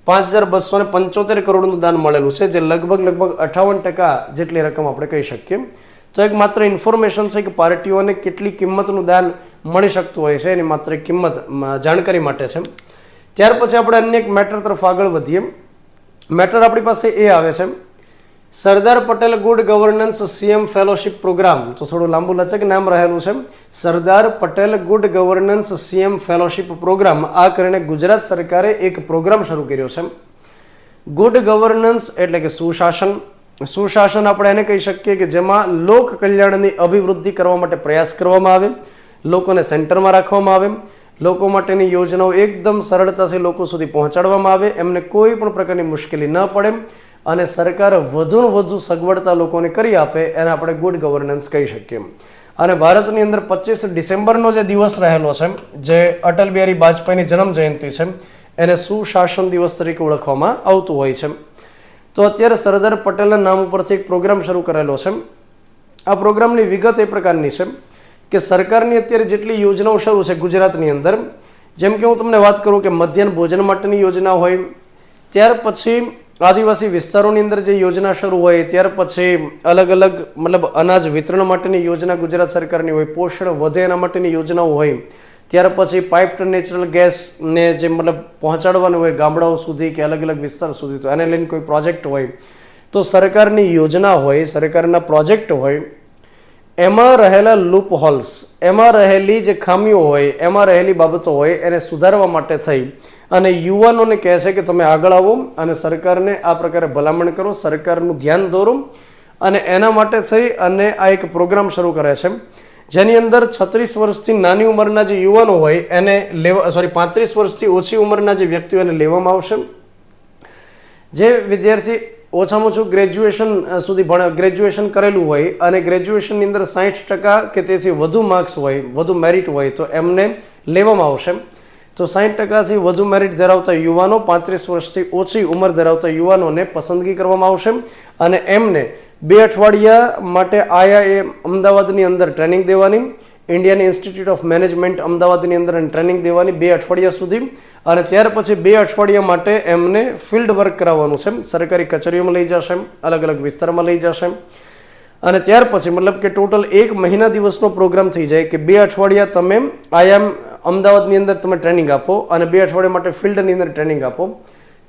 5,275 કરોડનું દાન મળેલું છે, જે લગભગ 58% જેટલી રકમ આપણે કહી શકીએ. તો એક માત્ર ઇન્ફોર્મેશન છે કે પાર્ટીઓને કેટલી કિંમતનું દાન મળી શકતું હોય છે, એની માત્ર કિંમત જાણકારી માટે છે. ત્યાર પછી આપણે અન્ય એક મેટર તરફ આગળ વધીએ. મેટર આપણી પાસે એ આવે છે Sardar Patel good governance CM fellowship programme. તો થોડું લાંબુ લચક નામ રહેલું છે, Sardar Patel good governance CM fellowship programme. આ કરીને ગુજરાત સરકારે એક પ્રોગ્રામ શરૂ કર્યો છે. ગુડ ગવર્નન્સ એટલે કે સુશાસન. સુશાસન આપણે એને કહી શકીએ કે જેમાં લોક કલ્યાણની અભિવૃદ્ધિ કરવા માટે પ્રયાસ કરવામાં આવે, લોકોને સેન્ટરમાં રાખવામાં આવે, લોકો માટેની યોજનાઓ એકદમ સરળતાથી લોકો સુધી પહોંચાડવામાં આવે, એમને કોઈ પણ પ્રકારની મુશ્કેલી ન પડે અને સરકાર વધુને વધુ સગવડતા લોકોને કરી આપે, એને આપણે ગુડ ગવર્નન્સ કહી શકીએ. અને ભારતની અંદર 25 ડિસેમ્બરનો જે દિવસ રહેલો છે, જે અટલ બિહારી વાજપેયીની જન્મ જયંતિ છે, એને સુશાસન દિવસ તરીકે ઓળખવામાં આવતું હોય છે. તો અત્યારે સરદાર પટેલના નામ ઉપરથી એક પ્રોગ્રામ શરૂ કરેલો છે. આ પ્રોગ્રામની વિગત એ પ્રકારની છે કે સરકારની અત્યારે જેટલી યોજનાઓ શરૂ છે ગુજરાતની અંદર, જેમ કે હું તમને વાત કરું કે મધ્યાહન ભોજન માટેની યોજના હોય, ત્યાર પછી આદિવાસી વિસ્તારોની અંદર જે યોજના શરૂ હોય, ત્યાર પછી અલગ અલગ અનાજ વિતરણ માટેની યોજના ગુજરાત સરકારની હોય, પોષણ વધે એના માટેની યોજનાઓ હોય, ત્યાર પછી પાઇપ્ડ નેચરલ ગેસને જે પહોંચાડવાનું હોય ગામડાઓ સુધી કે અલગ અલગ વિસ્તાર સુધી, તો એને લઈને કોઈ પ્રોજેક્ટ હોય, તો સરકારની યોજના હોય, સરકારના પ્રોજેક્ટ હોય, એમાં રહેલા લૂપ હોલ્સ, એમાં રહેલી જે ખામીઓ હોય, એમાં રહેલી બાબતો હોય, એને સુધારવા માટે થઈ અને યુવાનોને કહે છે કે તમે આગળ આવો અને સરકારને આ પ્રકારે ભલામણ કરો, સરકારનું ધ્યાન દોરો. અને એના માટે થઈ અને આ એક પ્રોગ્રામ શરૂ કરે છે, જેની અંદર 36 વર્ષથી નાની ઉંમરના જે યુવાનો હોય એને 35 વર્ષથી ઓછી ઉંમરના જે વ્યક્તિઓ એને લેવામાં આવશે. જે વિદ્યાર્થી ઓછામાં ઓછું ગ્રેજ્યુએશન સુધી ગ્રેજ્યુએશન કરેલું હોય અને ગ્રેજ્યુએશનની અંદર 60% કે તેથી વધુ માર્ક્સ હોય, વધુ મેરિટ હોય, તો એમને લેવામાં આવશે. તો 60%થી વધુ મેરિટ ધરાવતા યુવાનો, 35 વર્ષથી ઓછી ઉંમર ધરાવતા યુવાનોને પસંદગી કરવામાં આવશે અને એમને 2 અઠવાડિયા માટે IIM અમદાવાદની અંદર ટ્રેનિંગ દેવાની, ઇન્ડિયન ઇન્સ્ટિટ્યૂટ ઓફ મેનેજમેન્ટ અમદાવાદની અંદર ટ્રેનિંગ દેવાની 2 અઠવાડિયા સુધી. અને ત્યાર પછી 2 અઠવાડિયા માટે એમને ફિલ્ડ વર્ક કરાવવાનું છે, સરકારી કચેરીઓમાં લઈ જશે, અલગ અલગ વિસ્તારમાં લઈ જશે. અને ત્યાર પછી કે ટોટલ 1 મહિના દિવસનો પ્રોગ્રામ થઈ જાય કે 2 અઠવાડિયા તમે IIM અમદાવાદની અંદર તમે ટ્રેનિંગ આપો અને 2 અઠવાડિયા માટે ફિલ્ડની અંદર ટ્રેનિંગ આપો.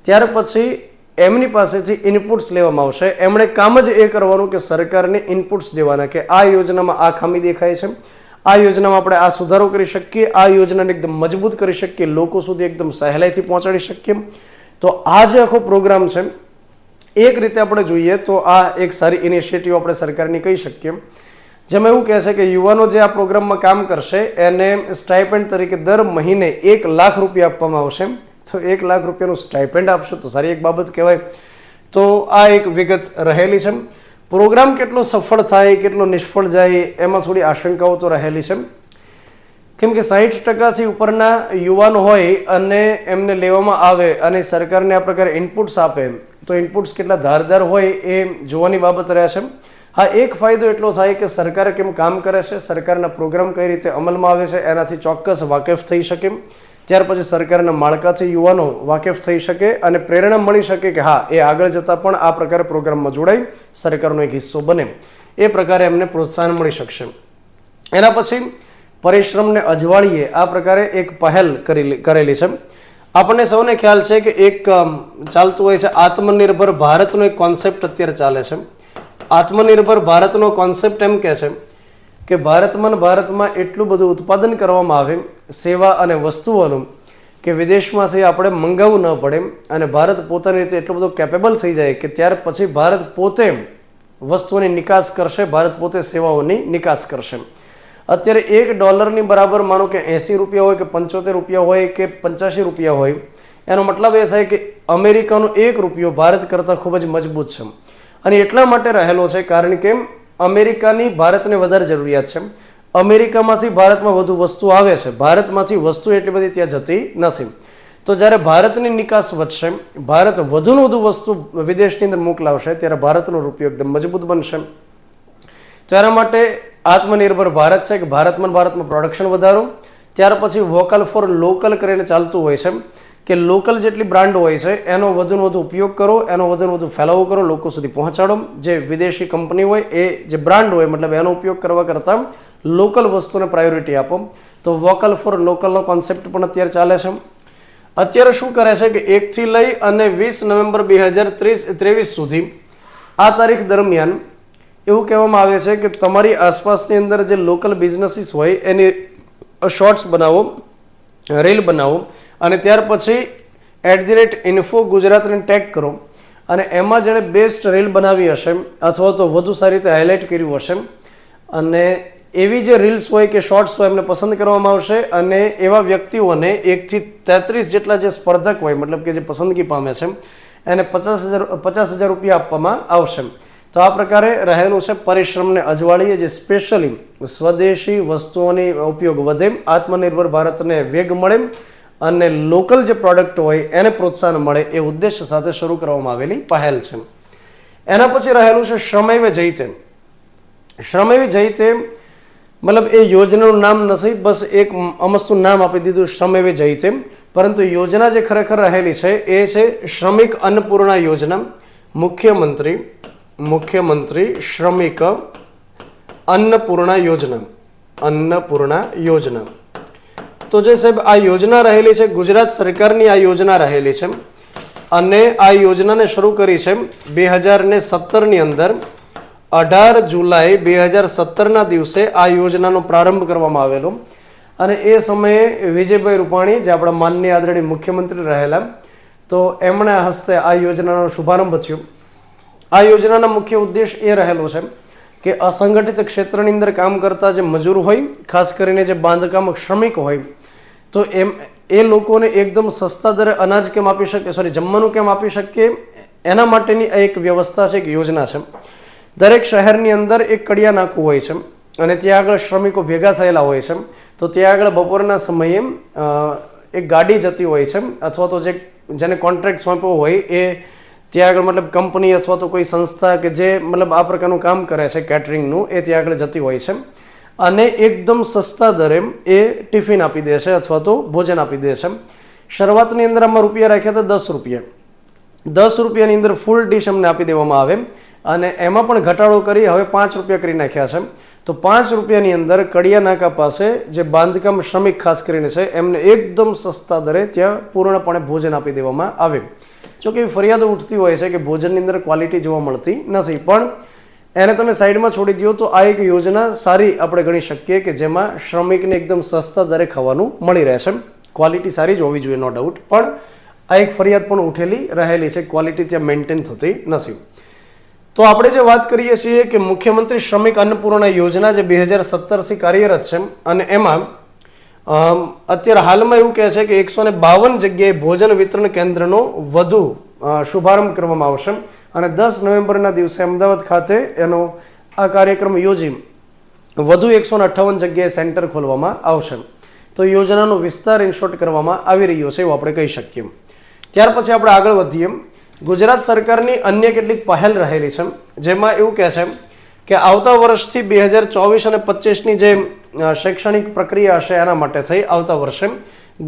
ત્યાર પછી એમની પાસેથી ઇનપુટ્સ લેવામાં આવશે. એમણે કામ જ એ કરવાનું કે સરકારને ઇનપુટ્સ દેવાના કે આ યોજનામાં આ ખામી દેખાય છે, આ યોજનામાં આપણે આ સુધારો કરી શકીએ, આ યોજનાને એકદમ મજબૂત કરી શકીએ, લોકો સુધી એકદમ સહેલાઈથી પહોંચાડી શકીએ. તો આ જે આખો પ્રોગ્રામ છે, એક રીતે આપણે જોઈએ તો આ એક સારી ઇનિશિયેટિવ આપણે સરકારની કહી શકીએ. જેમાં એવું કહે છે કે યુવાનો જે આ પ્રોગ્રામમાં કામ કરશે એને સ્ટાઇપેન્ડ તરીકે દર મહિને 1 લાખ રૂપિયા આપવામાં આવશે. તો 1 લાખ રૂપિયાનું સ્ટાઇપેન્ડ આપશે તો સારી એક બાબત કહેવાય. તો આ એક વિગત રહેલી છે. પ્રોગ્રામ કેટલો સફળ થાય, કેટલો નિષ્ફળ જાય, એમાં થોડી આશંકાઓ તો રહેલી છે. કેમ કે 60%થી ઉપરના યુવાનો હોય અને એમને લેવામાં આવે અને સરકારને આ પ્રકારે ઇનપુટ્સ આપે, તો ઇનપુટ્સ કેટલા ધારદાર હોય એ જોવાની બાબત રહે છે. હા, એક ફાયદો એટલો થાય કે સરકાર કેમ કામ કરે છે, સરકારના પ્રોગ્રામ કઈ રીતે અમલમાં આવે છે, એનાથી ચોક્કસ વાકેફ થઈ શકે. ત્યાર પછી સરકારના માળખાથી યુવાનો વાકેફ થઈ શકે અને પ્રેરણા મળી શકે કે હા, એ આગળ જતાં પણ આ પ્રકારે પ્રોગ્રામમાં જોડાઈ સરકારનો એક હિસ્સો બને, એ પ્રકારે એમને પ્રોત્સાહન મળી શકશે. એના પછી પરિશ્રમને અજવાળીએ આ પ્રકારે એક પહેલ કરેલી છે. આપણને સૌને ખ્યાલ છે કે એક ચાલતું હોય છે આત્મનિર્ભર ભારતનો એક કોન્સેપ્ટ અત્યારે ચાલે છે. આત્મનિર્ભર ભારતનો કોન્સેપ્ટ એમ કહે છે કે ભારતમાં એટલું બધું ઉત્પાદન કરવામાં આવે સેવા અને વસ્તુઓનું કે વિદેશમાંથી આપણે મંગાવવું ન પડે અને ભારત પોતાની રીતે એટલું બધું કેપેબલ થઈ જાય કે ત્યાર પછી ભારત પોતે વસ્તુઓની નિકાસ કરશે, ભારત પોતે સેવાઓની નિકાસ કરશે. અત્યારે $1 બરાબર માનો કે 80 રૂપિયા હોય કે 75 રૂપિયા હોય કે 85 રૂપિયા હોય, એનો મતલબ એ થાય કે અમેરિકાનો $1 ભારત કરતાં ખૂબ જ મજબૂત છે. અને એટલા માટે રહેલો છે કારણ કે અમેરિકાની ભારતને વધારે જરૂરિયાત છે. અમેરિકામાંથી ભારતમાં વધુ વસ્તુ આવે છે, ભારતમાંથી વસ્તુ એટલી બધી ત્યાં જતી નથી. તો જ્યારે ભારતની નિકાસ વધશે, ભારત વધુને વધુ વસ્તુ વિદેશની અંદર મોકલાવશે, ત્યારે ભારતનો રૂપિયો એકદમ મજબૂત બનશે. તો એના માટે આત્મનિર્ભર ભારત છે કે ભારતમાં પ્રોડક્શન વધારો, ત્યાર પછી વોકલ ફોર લોકલ કરીને ચાલતું હોય છે કે લોકલ જેટલી બ્રાન્ડ હોય છે એનો વધુને વધુ ઉપયોગ કરો, એનો વધુને વધુ ફેલાવો કરો, લોકો સુધી પહોંચાડો. જે વિદેશી કંપની હોય એ જે બ્રાન્ડ હોય મતલબ એનો ઉપયોગ કરવા કરતાં લોકલ વસ્તુને પ્રાયોરિટી આપો. તો વોકલ ફોર લોકલનો કોન્સેપ્ટ પણ અત્યારે ચાલે છે. અત્યારે શું કરે છે કે 1 થી લઈ અને 20 નવેમ્બર 2023 સુધી આ તારીખ દરમિયાન એવું કહેવામાં આવે છે કે તમારી આસપાસની અંદર જે લોકલ બિઝનેસીસ હોય એની શોર્ટ્સ બનાવો, રીલ બનાવો અને ત્યાર પછી @info ગુજરાતને ટેગ કરો અને એમાં જેણે બેસ્ટ રીલ બનાવી હશે અથવા તો વધુ સારી રીતે હાઇલાઇટ કર્યું હશે અને એવી જે રીલ્સ હોય કે શોર્ટ્સ હોય એમને પસંદ કરવામાં આવશે અને એવા વ્યક્તિઓને 1 થી 33 જેટલા જે સ્પર્ધક હોય મતલબ કે જે પસંદગી પામે છે એને 50,000 રૂપિયા આપવામાં આવશે. તો આ પ્રકારે રહેલું છે પરિશ્રમને અજવાળીએ, જે સ્પેશિયલી સ્વદેશી વસ્તુઓની ઉપયોગ વધે, આત્મનિર્ભર ભારતને વેગ મળે અને લોકલ જે પ્રોડક્ટ હોય એને પ્રોત્સાહન મળે એ ઉદ્દેશ્ય સાથે શરૂ કરવામાં આવેલી પહેલ છે. એના પછી રહેલું છે શ્રમેવ જયતે. શ્રમેવ જયતે મતલબ એ યોજનાનું નામ નથી, બસ એક અમસ્તું નામ આપી દીધું શ્રમેવ જયતે, પરંતુ યોજના જે ખરેખર રહેલી છે એ છે શ્રમિક અન્નપૂર્ણા યોજના. મુખ્યમંત્રી શ્રમિક અન્નપૂર્ણા યોજના. તો જે સાહેબ આ યોજના રહેલી છે ગુજરાત સરકારની આ યોજના રહેલી છે અને આ યોજનાને શરૂ કરી છે 2017ની અંદર. 18 જુલાઈ 2017ના દિવસે આ યોજનાનો પ્રારંભ કરવામાં આવેલો અને એ સમયે વિજયભાઈ રૂપાણી જે આપણા માનનીય આદરણીય મુખ્યમંત્રી રહેલા, તો એમણે હસ્તે આ યોજનાનો શુભારંભ થયો. આ યોજનાનો મુખ્ય ઉદ્દેશ એ રહેલો છે કે અસંગઠિત ક્ષેત્રની અંદર કામ કરતા જે મજૂર હોય, ખાસ કરીને જે બાંધકામ શ્રમિક હોય, તો એ લોકોને એકદમ સસ્તા દરે અનાજ કેમ આપી શકે, જમવાનું કેમ આપી શકીએ એના માટેની એક વ્યવસ્થા છે, એક યોજના છે. દરેક શહેરની અંદર એક કડિયા નાકું હોય છે અને ત્યાં આગળ શ્રમિકો ભેગા થયેલા હોય છે. તો ત્યાં આગળ બપોરના સમયે એક ગાડી જતી હોય છે અથવા તો જેને કોન્ટ્રાક્ટ સોંપ્યો હોય એ ત્યાં આગળ મતલબ કંપની અથવા તો કોઈ સંસ્થા કે જે મતલબ આ પ્રકારનું કામ કરે છે કેટરિંગનું, એ ત્યાં આગળ જતી હોય છે અને એકદમ સસ્તા દરે એ ટિફિન આપી દે છે અથવા તો ભોજન આપી દે છે. શરૂઆતની અંદર આમાં રૂપિયા રાખ્યા હતા 10 રૂપિયા. 10 રૂપિયાની અંદર ફૂલ ડીશ અમને આપી દેવામાં આવે અને એમાં પણ ઘટાડો કરી હવે 5 રૂપિયા કરી નાખ્યા છે. તો 5 રૂપિયાની અંદર કડિયા નાકા પાસે જે બાંધકામ શ્રમિક ખાસ કરીને છે એમને એકદમ સસ્તા દરે ત્યાં પૂર્ણપણે ભોજન આપી દેવામાં આવે. જો કે ફરિયાદો ઉઠતી હોય છે કે ભોજનની અંદર ક્વોલિટી જોવા મળતી નથી, પણ એને તમે સાઈડમાં છોડી દો તો આ એક યોજના સારી આપણે ગણી શકીએ કે જેમાં શ્રમિકને એકદમ સસ્તા દરે ખાવાનું મળી રહેશે. ક્વોલિટી સારી જ હોવી જોઈએ નો ડાઉટ, પણ આ એક ફરિયાદ પણ ઉઠેલી રહેલી છે, ક્વોલિટી ત્યાં મેન્ટેન થતી નથી. તો આપણે જે વાત કરીએ છીએ કે મુખ્યમંત્રી શ્રમિક અન્નપૂર્ણા યોજના જે 2017થી કાર્યરત છે અને એમાં અત્યારે હાલમાં એવું કહે છે કે 152 જગ્યાએ ભોજન વિતરણ કેન્દ્રનો વધુ શુભારંભ કરવામાં આવશે અને 10 નવેમ્બરના દિવસે અમદાવાદ ખાતે એનો આ કાર્યક્રમ યોજી વધુ 158 જગ્યાએ સેન્ટર ખોલવામાં આવશે. તો યોજનાનો વિસ્તાર ઇનશોર્ટ કરવામાં આવી રહ્યો છે એવું આપણે કહી શકીએ. ત્યાર પછી આપણે આગળ વધીએ. ગુજરાત સરકારની અન્ય કેટલીક પહેલ રહેલી છે જેમાં એવું કહે છે કે આવતા વર્ષથી 2024 અને 25ની જે શૈક્ષણિક પ્રક્રિયા હશે એના માટે થઈ આવતા વર્ષે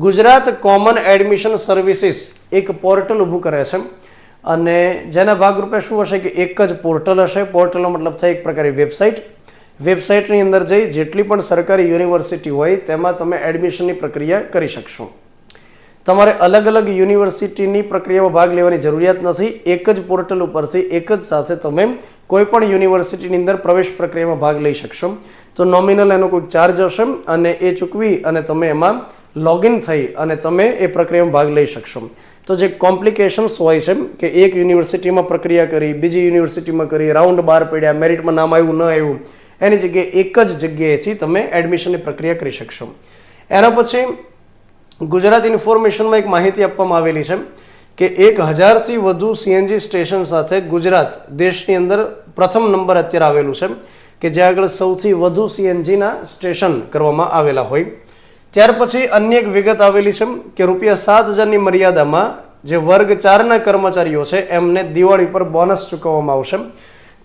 ગુજરાત કોમન એડમિશન સર્વિસીસ એક પોર્ટલ ઊભું કરે છે અને જેના ભાગરૂપે શું હશે કે એક જ પોર્ટલ હશે. પોર્ટલનો મતલબ થાય એક પ્રકારની વેબસાઇટની અંદર જઈ જેટલી પણ સરકારી યુનિવર્સિટી હોય તેમાં તમે એડમિશનની પ્રક્રિયા કરી શકશો. તમારે અલગ અલગ યુનિવર્સિટીની પ્રક્રિયામાં ભાગ લેવાની જરૂરિયાત નથી. એક જ પોર્ટલ ઉપરથી એક જ સાથે તમે કોઈ પણ યુનિવર્સિટીની અંદર પ્રવેશ પ્રક્રિયામાં ભાગ લઈ શકશો. તો નોમિનલ એનો કોઈ ચાર્જ હશે અને એ ચૂકવી અને તમે એમાં લોગિન થઈ અને તમે એ પ્રક્રિયામાં ભાગ લઈ શકશો. તો જે કોમ્પ્લિકેશન્સ હોય છે કે એક યુનિવર્સિટીમાં પ્રક્રિયા કરી, બીજી યુનિવર્સિટીમાં કરી, રાઉન્ડ બહાર પડ્યા, મેરિટમાં નામ આવ્યું ન આવ્યું, એની જગ્યાએ એક જ જગ્યાએથી તમે એડમિશનની પ્રક્રિયા કરી શકશો. એના પછી ગુજરાત ઇન્ફોર્મેશનમાં એક માહિતી આપવામાં આવેલી છે કે 1000થી વધુ CNG સ્ટેશન સાથે ગુજરાત દેશની અંદર પ્રથમ નંબર અત્યારે આવેલું છે કે જ્યાં આગળ સૌથી વધુ સીએનજીના સ્ટેશન કરવામાં આવેલા હોય. ત્યાર પછી અન્ય એક વિગત આવેલી છે કે ₹7,000ની મર્યાદામાં જે વર્ગ 4ના કર્મચારીઓ છે એમને દિવાળી પર બોનસ ચૂકવવામાં આવશે.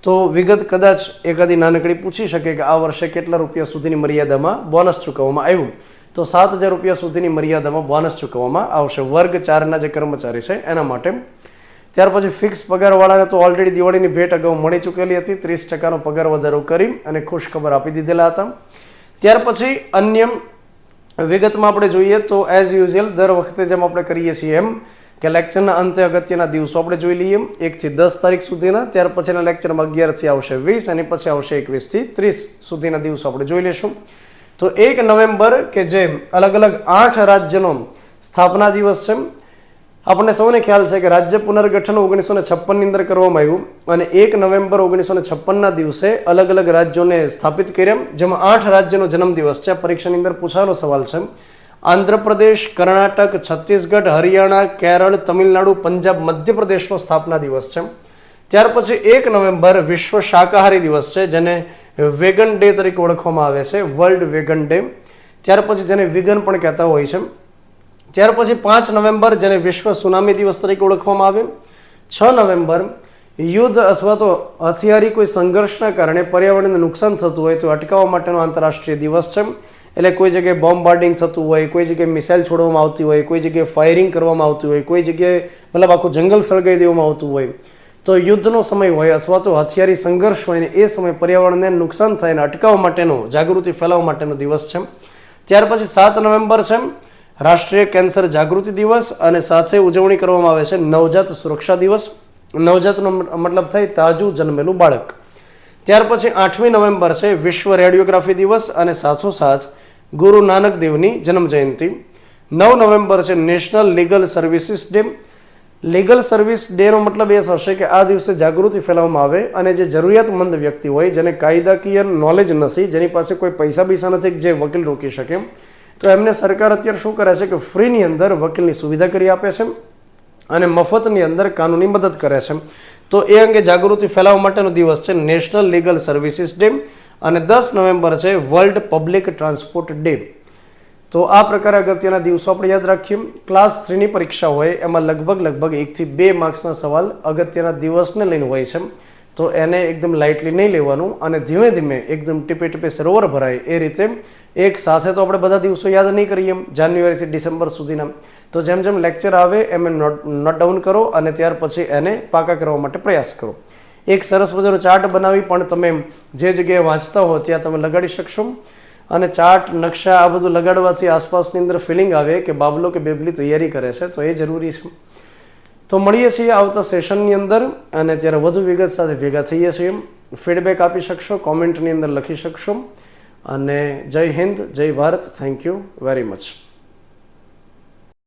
તો વિગત કદાચ એકાદી નાનકડી પૂછી શકે કે આ વર્ષે કેટલા રૂપિયા સુધીની મર્યાદામાં બોનસ ચૂકવવામાં આવ્યું. તો ₹7,000 સુધીની મર્યાદામાં બોનસ ચૂકવવામાં આવશે વર્ગ 4ના જે કર્મચારી છે એના માટે. ત્યાર પછી ફિક્સ પગારવાળાને તો ઓલરેડી દિવાળીની ભેટ અગાઉ મળી ચૂકેલી હતી. 30% પગાર વધારો કરી અને ખુશ ખબર આપી દીધેલા હતા. ત્યાર પછી અન્ય વિગતમાં આપણે જોઈએ તો એઝ યુઝ્યુઅલ દર વખતે જેમ આપણે કરીએ છીએ એમ કે લેક્ચરના અંતે અગત્યના દિવસો આપણે જોઈ લઈએ 1 થી 10 તારીખ સુધીના. ત્યાર પછીના લેક્ચરમાં 11 થી આવશે 20 અને પછી આવશે 21 થી 30 સુધીના દિવસો આપણે જોઈ લઈશું. તો 1 નવેમ્બર કે જે અલગ અલગ 8 રાજ્યનો સ્થાપના દિવસ છે. આપણને સૌને ખ્યાલ છે કે રાજ્ય પુનર્ગઠન 1956ની અંદર કરવામાં આવ્યું અને 1 નવેમ્બર 1956ના દિવસે અલગ અલગ રાજ્યોને સ્થાપિત કર્યા, જેમાં 8 રાજ્યનો જન્મદિવસ છે. પરીક્ષાની અંદર પૂછાયેલો સવાલ છે. આંધ્રપ્રદેશ, કર્ણાટક, છત્તીસગઢ, હરિયાણા, કેરળ, તમિલનાડુ, પંજાબ, મધ્યપ્રદેશનો સ્થાપના દિવસ છે. ત્યાર પછી 1 નવેમ્બર વિશ્વ શાકાહારી દિવસ છે, જેને વેગન ડે તરીકે ઓળખવામાં આવે છે, વર્લ્ડ વેગન ડે. ત્યાર પછી જેને વિગન પણ કહેતા હોય છે. ત્યાર પછી 5 નવેમ્બર જેને વિશ્વ સુનામી દિવસ તરીકે ઓળખવામાં આવે. 6 નવેમ્બર યુદ્ધ અથવા તો હથિયારી કોઈ સંઘર્ષના કારણે પર્યાવરણને નુકસાન થતું હોય તો અટકાવવા માટેનો આંતરરાષ્ટ્રીય દિવસ છે. એટલે કોઈ જગ્યાએ બોમ્બાર્ડિંગ થતું હોય, કોઈ જગ્યાએ મિસાઇલ છોડવામાં આવતી હોય, કોઈ જગ્યાએ ફાયરિંગ કરવામાં આવતી હોય, કોઈ જગ્યાએ મતલબ આખું જંગલ સળગાવી દેવામાં આવતું હોય, તો યુદ્ધનો સમય હોય અથવા તો હથિયારી સંઘર્ષ હોય ને એ સમય પર્યાવરણને નુકસાન થાય ને અટકાવવા માટેનો, જાગૃતિ ફેલાવવા માટેનો દિવસ છે. ત્યાર પછી 7 નવેમ્બર છે રાષ્ટ્રીય કેન્સર જાગૃતિ દિવસ અને સાથે ઉજવણી કરવામાં આવે છે નવજાત સુરક્ષા દિવસ. નવજાતનો મતલબ થાય તાજું જન્મેલું બાળક. ત્યાર પછી 8મી નવેમ્બર છે વિશ્વ રેડિયોગ્રાફી દિવસ અને સાથોસાથ ગુરુ નાનક દેવની જન્મ જયંતિ. 9 નવેમ્બર છે national legal services day. Legal service ડેનો મતલબ એ થશે કે આ દિવસે જાગૃતિ ફેલાવવામાં આવે અને જે જરૂરિયાતમંદ વ્યક્તિ હોય, જેને કાયદાકીય નોલેજ નથી, જેની પાસે કોઈ પૈસા બૈસા નથી જે વકીલ રોકી શકે, તો એમને સરકાર અત્યારે શું કરે છે કે ફ્રીની અંદર વકીલની સુવિધા કરી આપે છે અને મફતની અંદર કાનૂની મદદ કરે છે. તો એ અંગે જાગૃતિ ફેલાવવા માટેનો દિવસ છે નેશનલ લીગલ સર્વિસીસ ડે. અને 10 નવેમ્બર છે વર્લ્ડ પબ્લિક ટ્રાન્સપોર્ટ ડે. તો આ પ્રકારે અગત્યના દિવસો આપણે યાદ રાખીએ. ક્લાસ 3ની પરીક્ષા હોય એમાં લગભગ 1 થી 2 માર્ક્સના સવાલ અગત્યના દિવસને લઈને હોય છે. તો એને એકદમ લાઇટલી નહીં લેવાનું અને ધીમે ધીમે એકદમ ટીપે ટીપે સરોવર ભરાય એ રીતે એક સાથે તો આપણે બધા દિવસો યાદ નહીં કરીએ જાન્યુઆરીથી ડિસેમ્બર સુધીના. તો જેમ જેમ લેક્ચર આવે એમ નોટ ડાઉન કરો અને ત્યાર પછી એને પાકા કરવા માટે પ્રયાસ કરો. એક સરસ મજાનો ચાર્ટ બનાવી પણ તમે જે જગ્યાએ વાંચતા હો ત્યાં તમે લગાડી શકશો. અને ચાર્ટ, નકશા આ બધું લગાડવાથી આસપાસની અંદર ફિલિંગ આવે કે બાબલો કે બેબલી તૈયારી કરે છે, તો એ જરૂરી છે. તો મળીએ છીએ આવતા સેશનની અંદર અને ત્યારે વધુ વિગત સાથે ભેગા થઈએ છીએ. ફીડબેક આપી શકશો, કોમેન્ટની અંદર લખી શકશો. અને જય હિન્દ, જય Bharat. Thank you very much.